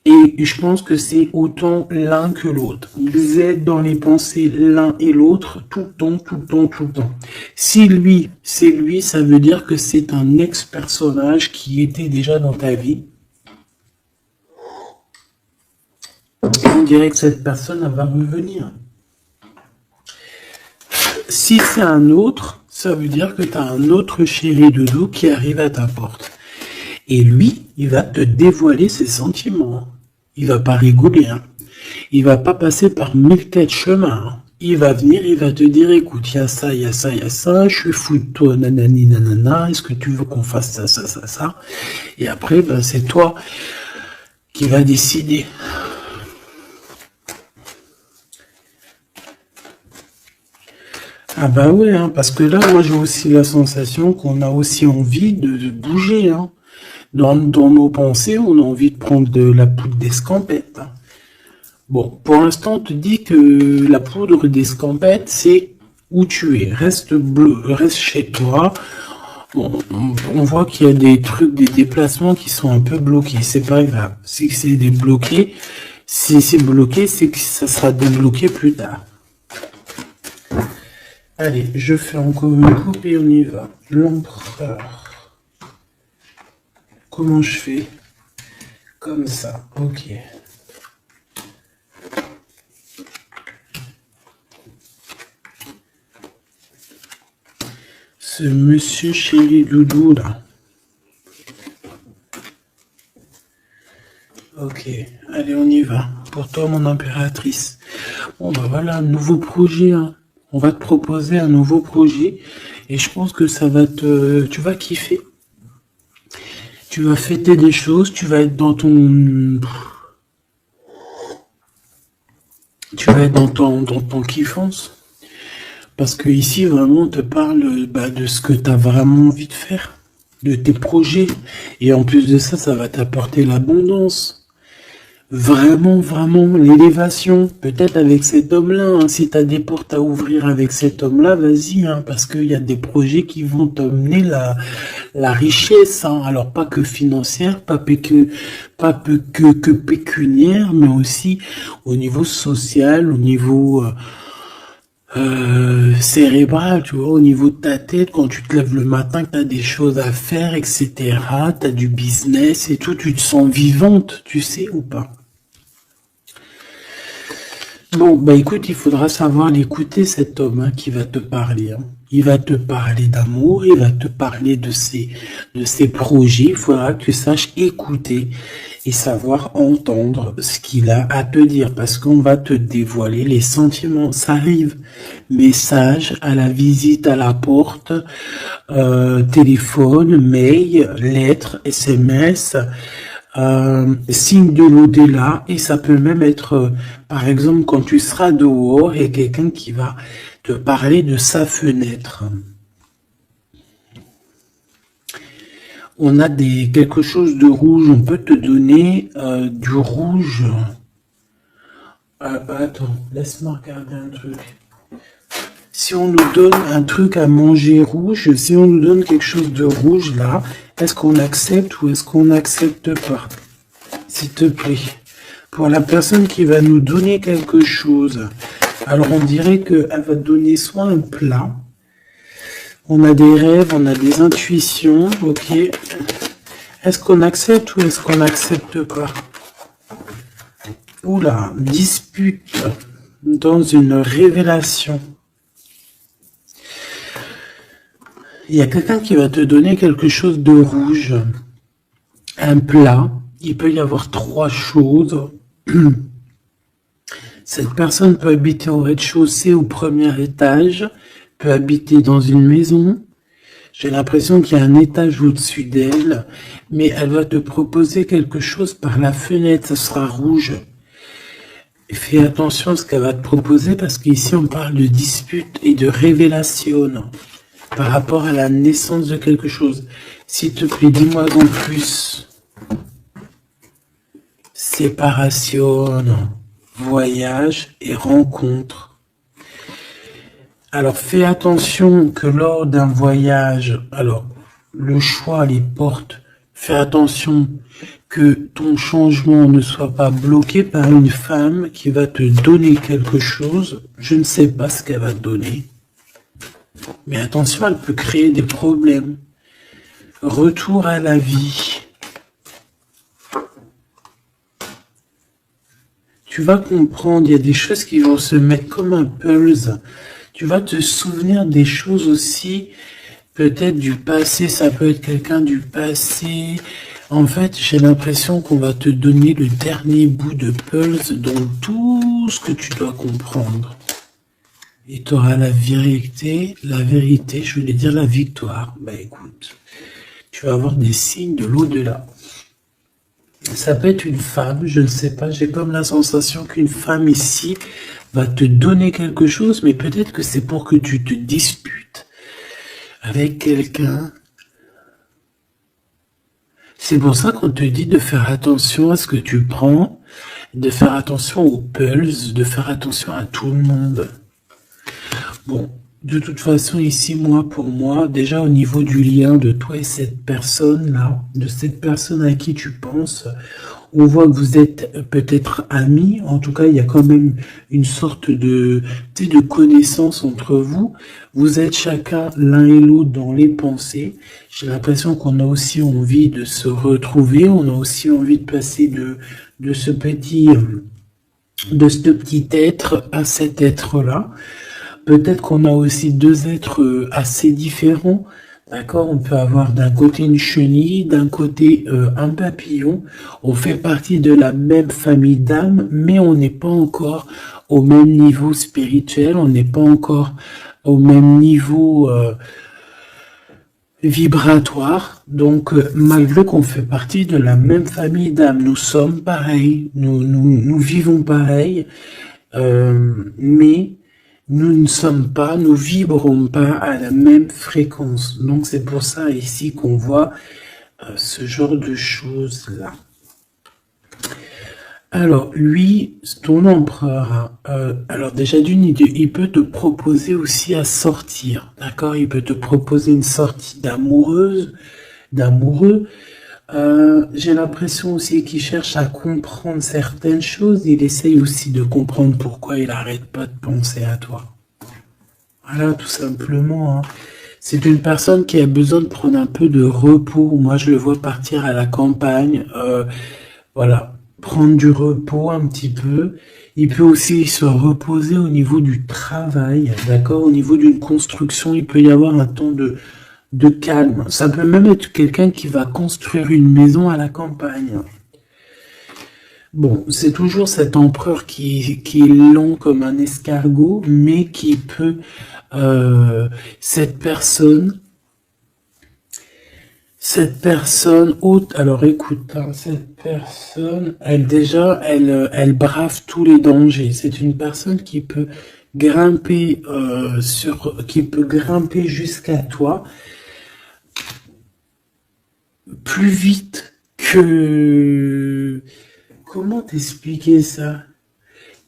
Et je pense que c'est autant l'un que l'autre. Vous êtes dans les pensées l'un et l'autre tout le temps, tout le temps, tout le temps. Si lui, c'est lui, ça veut dire que c'est un ex-personnage qui était déjà dans ta vie. On dirait que cette personne elle va revenir. Si c'est un autre, ça veut dire que tu as un autre chéri doudou qui arrive à ta porte. Et lui, il va te dévoiler ses sentiments. Il va pas rigoler, hein. Il va pas passer par 1000 têtes chemin, hein. Il va venir, il va te dire, écoute, il y a ça, il y a ça, il y a ça, je suis fou de toi, nanani, nanana, est-ce que tu veux qu'on fasse ça, ça, ça, ça? Et après, ben, c'est toi qui va décider. Ah bah ouais, hein, parce que là, moi j'ai aussi la sensation qu'on a aussi envie de bouger, hein. Dans nos pensées, on a envie de prendre de la poudre d'escampette, hein. Bon, pour l'instant, on te dit que la poudre d'escampette, c'est où tu es. Reste chez toi. Bon, on voit qu'il y a des trucs, des déplacements qui sont un peu bloqués. C'est pas grave. Si c'est débloqué, si c'est bloqué, c'est que ça sera débloqué plus tard. Allez, je fais encore une coupe et on y va. L'empereur. Comment je fais? Comme ça, ok. Ce monsieur chéri doudou là. Ok, allez on y va. Pour toi mon impératrice. Bon bah voilà, un nouveau projet, hein. On va te proposer un nouveau projet et je pense que ça va tu vas kiffer. Tu vas fêter des choses, tu vas être dans ton... Tu vas être dans ton kiffance. Parce que ici, vraiment, on te parle de ce que tu as vraiment envie de faire, de tes projets. Et en plus de ça, ça va t'apporter l'abondance. Vraiment, vraiment, l'élévation. Peut-être avec cet homme-là, hein, si tu as des portes à ouvrir avec cet homme-là, vas-y, hein, parce qu'il y a des projets qui vont t'amener la richesse. Hein. Alors, pas que financière, pas que pécuniaire, mais aussi au niveau social, au niveau... cérébral, tu vois, au niveau de ta tête, quand tu te lèves le matin, que tu as des choses à faire, etc., tu as du business et tout, tu te sens vivante, tu sais ou pas? Bon, bah écoute, il faudra savoir l'écouter, cet homme hein, qui va te parler. Hein. Il va te parler d'amour, il va te parler de ses projets. Il faudra que tu saches écouter et savoir entendre ce qu'il a à te dire parce qu'on va te dévoiler les sentiments. Ça arrive. Message à la visite à la porte, téléphone, mail, lettres, SMS, signe de l'au-delà et ça peut même être, par exemple, quand tu seras dehors et quelqu'un qui va te parler de sa fenêtre. On a quelque chose de rouge, on peut te donner du rouge. Attends, laisse-moi regarder un truc. Si on nous donne un truc à manger rouge, si on nous donne quelque chose de rouge là, est-ce qu'on accepte ou est-ce qu'on n'accepte pas? S'il te plaît. pour la personne qui va nous donner quelque chose. Alors on dirait qu'elle va donner soit un plat, on a des rêves, on a des intuitions, ok. Est-ce qu'on accepte ou est-ce qu'on n'accepte pas? Oula, dispute dans une révélation. Il y a quelqu'un qui va te donner quelque chose de rouge, un plat. Il peut y avoir 3 choses. Cette personne peut habiter au rez-de-chaussée, au premier étage, peut habiter dans une maison. J'ai l'impression qu'il y a un étage au-dessus d'elle, mais elle va te proposer quelque chose par la fenêtre, ça sera rouge. Fais attention à ce qu'elle va te proposer parce qu'ici on parle de dispute et de révélation par rapport à la naissance de quelque chose. S'il te plaît, dis-moi en plus. Séparation, voyage et rencontre. Alors fais attention que lors d'un voyage, alors le choix les porte, fais attention que ton changement ne soit pas bloqué par une femme qui va te donner quelque chose. Je ne sais pas ce qu'elle va te donner. Mais attention, elle peut créer des problèmes. Retour à la vie. Tu vas comprendre, il y a des choses qui vont se mettre comme un puzzle. Tu vas te souvenir des choses aussi, peut-être du passé, ça peut être quelqu'un du passé. En fait, j'ai l'impression qu'on va te donner le dernier bout de puzzle dans tout ce que tu dois comprendre. Et tu auras la vérité, je voulais dire la victoire. Bah écoute, tu vas avoir des signes de l'au-delà. Ça peut être une femme, je ne sais pas, j'ai comme la sensation qu'une femme ici va te donner quelque chose, mais peut-être que c'est pour que tu te disputes avec quelqu'un. C'est pour ça qu'on te dit de faire attention à ce que tu prends, de faire attention aux pulses, de faire attention à tout le monde. Bon, de toute façon, ici, pour moi, déjà au niveau du lien de toi et cette personne-là, de cette personne à qui tu penses, on voit que vous êtes peut-être amis. En tout cas, il y a quand même une sorte de connaissance entre vous. Vous êtes chacun l'un et l'autre dans les pensées. J'ai l'impression qu'on a aussi envie de se retrouver. On a aussi envie de passer de ce petit être à cet être-là. Peut-être qu'on a aussi 2 êtres assez différents. D'accord, on peut avoir d'un côté une chenille, d'un côté un papillon. On fait partie de la même famille d'âmes, mais on n'est pas encore au même niveau spirituel, on n'est pas encore au même niveau vibratoire. Donc, malgré qu'on fait partie de la même famille d'âmes, nous sommes pareils, nous vivons pareil, mais nous ne sommes pas, nous vibrons pas à la même fréquence. Donc c'est pour ça ici qu'on voit ce genre de choses-là. Alors lui, ton empereur, alors déjà d'une idée, il peut te proposer aussi à sortir, d'accord? Il peut te proposer une sortie d'amoureux. J'ai l'impression aussi qu'il cherche à comprendre certaines choses. Il essaye aussi de comprendre pourquoi il n'arrête pas de penser à toi. Voilà, tout simplement. Hein. C'est une personne qui a besoin de prendre un peu de repos. Moi, je le vois partir à la campagne. Voilà, prendre du repos un petit peu. Il peut aussi se reposer au niveau du travail, d'accord? Au niveau d'une construction, il peut y avoir un temps de calme. Ça peut même être quelqu'un qui va construire une maison à la campagne. Bon, c'est toujours cet empereur qui est long comme un escargot, mais qui peut... cette personne haute, alors écoute, hein, cette personne, elle brave tous les dangers. C'est une personne qui peut grimper jusqu'à toi plus vite que... Comment t'expliquer ça?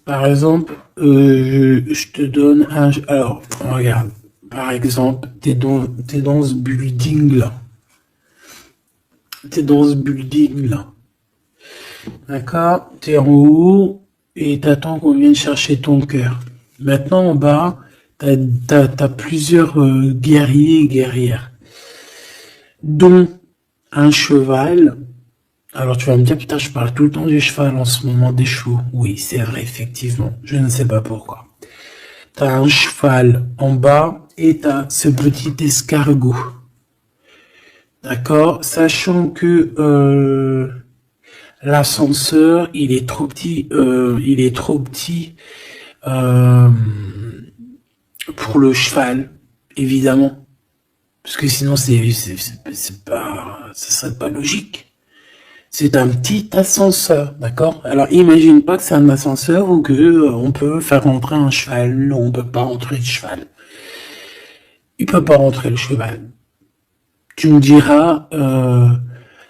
Par exemple, je te donne un... Alors, regarde, par exemple, t'es dans ce building-là. D'accord? T'es en haut et t'attends qu'on vienne chercher ton cœur. Maintenant, en bas, t'as plusieurs guerriers et guerrières, dont un cheval. Alors tu vas me dire, putain, je parle tout le temps du cheval en ce moment, des chevaux. Oui, c'est vrai, effectivement. Je ne sais pas pourquoi. T'as un cheval en bas et t'as ce petit escargot. D'accord? Sachant que l'ascenseur, il est trop petit euh, pour le cheval, évidemment. Parce que sinon, c'est pas, ça serait pas logique. C'est un petit ascenseur, d'accord? Alors, imagine pas que c'est un ascenseur ou que on peut faire rentrer un cheval. Non, on peut pas rentrer le cheval. Il peut pas rentrer le cheval. Tu me diras,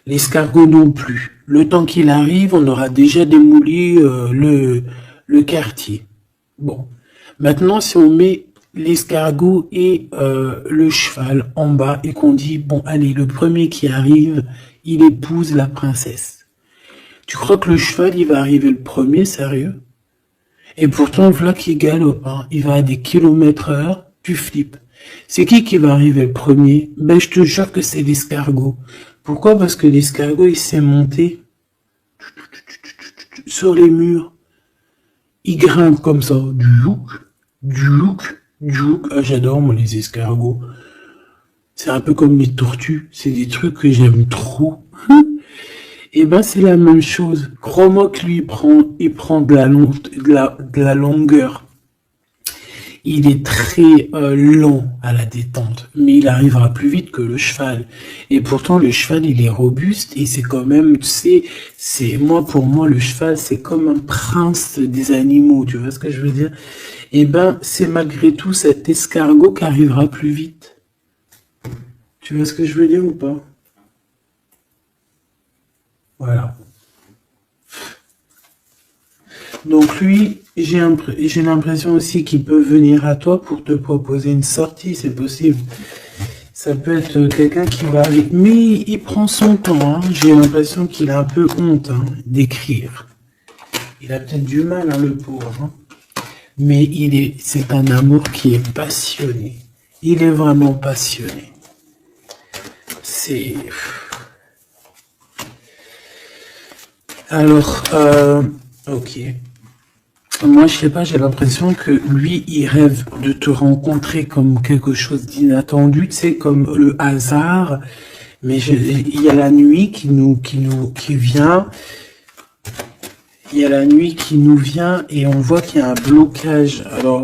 l'escargot non plus. Le temps qu'il arrive, on aura déjà démoli le quartier. Bon. Maintenant, si on met l'escargot et le cheval en bas et qu'on dit, bon, allez, le premier qui arrive, il épouse la princesse. Tu crois que le cheval, il va arriver le premier, sérieux? Et pourtant, voilà qui galope, hein. Il va à des kilomètres heure, tu flippes. C'est qui va arriver le premier? Ben, je te jure que c'est l'escargot. Pourquoi? Parce que l'escargot, il s'est monté sur les murs. Il grimpe comme ça. Du look. Ah, j'adore, moi, les escargots. C'est un peu comme les tortues. C'est des trucs que j'aime trop. Et ben, c'est la même chose. Crois-moi que lui, il prend de la longueur. Il est très lent à la détente, mais il arrivera plus vite que le cheval. Et pourtant, le cheval, il est robuste et c'est quand même, tu sais, pour moi, le cheval, c'est comme un prince des animaux. Tu vois ce que je veux dire? Et ben, c'est malgré tout cet escargot qui arrivera plus vite. Tu vois ce que je veux dire ou pas? Voilà. Donc lui, j'ai l'impression aussi qu'il peut venir à toi pour te proposer une sortie, c'est possible. Ça peut être quelqu'un qui va arriver, mais il prend son temps, hein. J'ai l'impression qu'il a un peu honte, hein, d'écrire. Il a peut-être du mal, hein, le pauvre, hein. Mais c'est un amour qui est passionné. Il est vraiment passionné. C'est... Alors, ok. Moi, je sais pas, j'ai l'impression que lui, il rêve de te rencontrer comme quelque chose d'inattendu, tu sais, comme le hasard. Mais il y a la nuit qui vient. Il y a la nuit qui nous vient et on voit qu'il y a un blocage. Alors,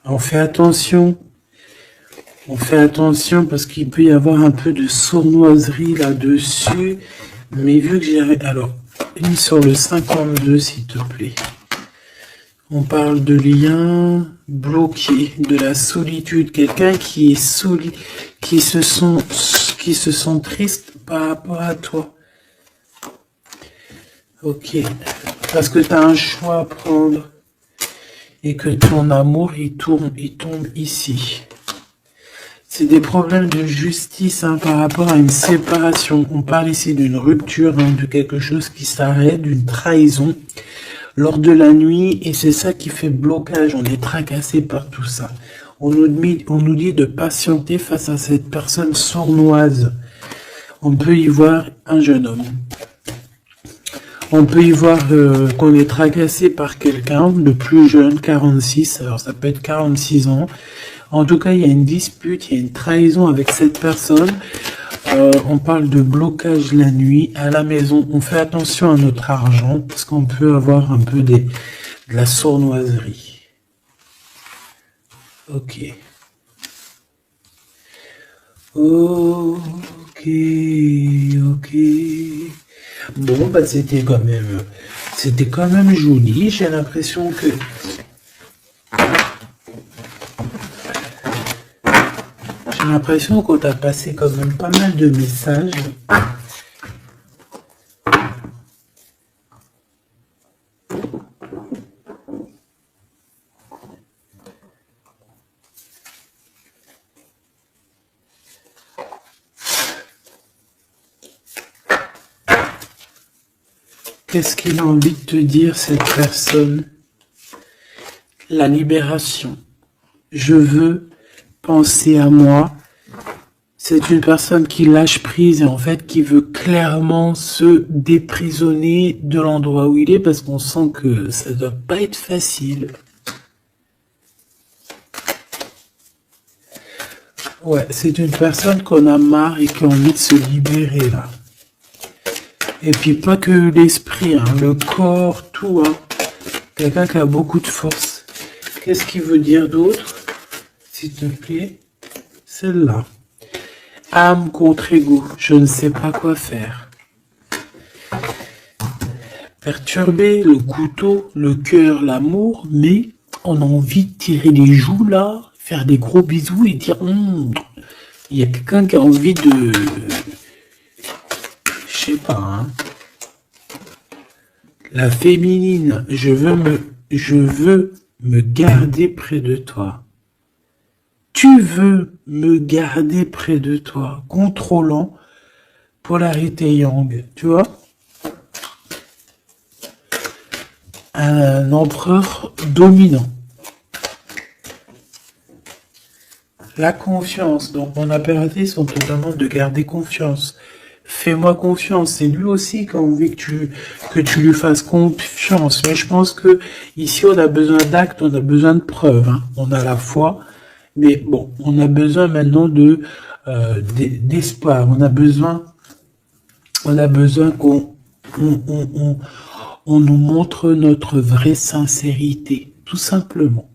on fait attention. On fait attention parce qu'il peut y avoir un peu de sournoiserie là-dessus. Mais vu que j'ai... Alors, une sur le 52, s'il te plaît. On parle de lien bloqué, de la solitude. Quelqu'un qui est qui se sent triste par rapport à toi. Ok. Parce que tu as un choix à prendre. Et que ton amour, il tombe ici. C'est des problèmes de justice, hein, par rapport à une séparation. On parle ici d'une rupture, hein, de quelque chose qui s'arrête, d'une trahison lors de la nuit, et c'est ça qui fait blocage. On est tracassé par tout ça. On nous dit de patienter face à cette personne sournoise. On peut y voir un jeune homme. On peut y voir qu'on est tracassé par quelqu'un de plus jeune, 46, alors ça peut être 46 ans. En tout cas, il y a une dispute, il y a une trahison avec cette personne. On parle de blocage la nuit à la maison. On fait attention à notre argent parce qu'on peut avoir un peu de la sournoiserie. Ok. Ok, ok. Bon, bah c'était quand même joli. J'ai l'impression que qu'on t'a passé quand même pas mal de messages. Qu'est-ce qu'il a envie de te dire, cette personne? La libération. Je veux penser à moi. C'est une personne qui lâche prise et en fait qui veut clairement se déprisonner de l'endroit où il est parce qu'on sent que ça doit pas être facile. Ouais, c'est une personne qu'on a marre et qui a envie de se libérer là. Et puis pas que l'esprit, hein, le corps, tout. Hein. Quelqu'un qui a beaucoup de force. Qu'est-ce qu'il veut dire d'autre? S'il te plaît. Celle-là. Âme contre ego. Je ne sais pas quoi faire. Perturber le couteau, le cœur, l'amour, mais on a envie de tirer les joues là, faire des gros bisous et dire il y a quelqu'un qui a envie de... Je sais pas, hein. La féminine, je veux me garder près de toi. Tu veux me garder près de toi, contrôlant, polarité yang, tu vois? Un empereur dominant. La confiance. Donc, mon impératrice, on te demande de garder confiance. Fais-moi confiance. C'est lui aussi qui a envie que tu lui fasses confiance. Mais je pense que ici, on a besoin d'actes, on a besoin de preuves. Hein. On a la foi. Mais bon, on a besoin maintenant d'espoir. On a besoin qu'on on nous montre notre vraie sincérité. Tout simplement.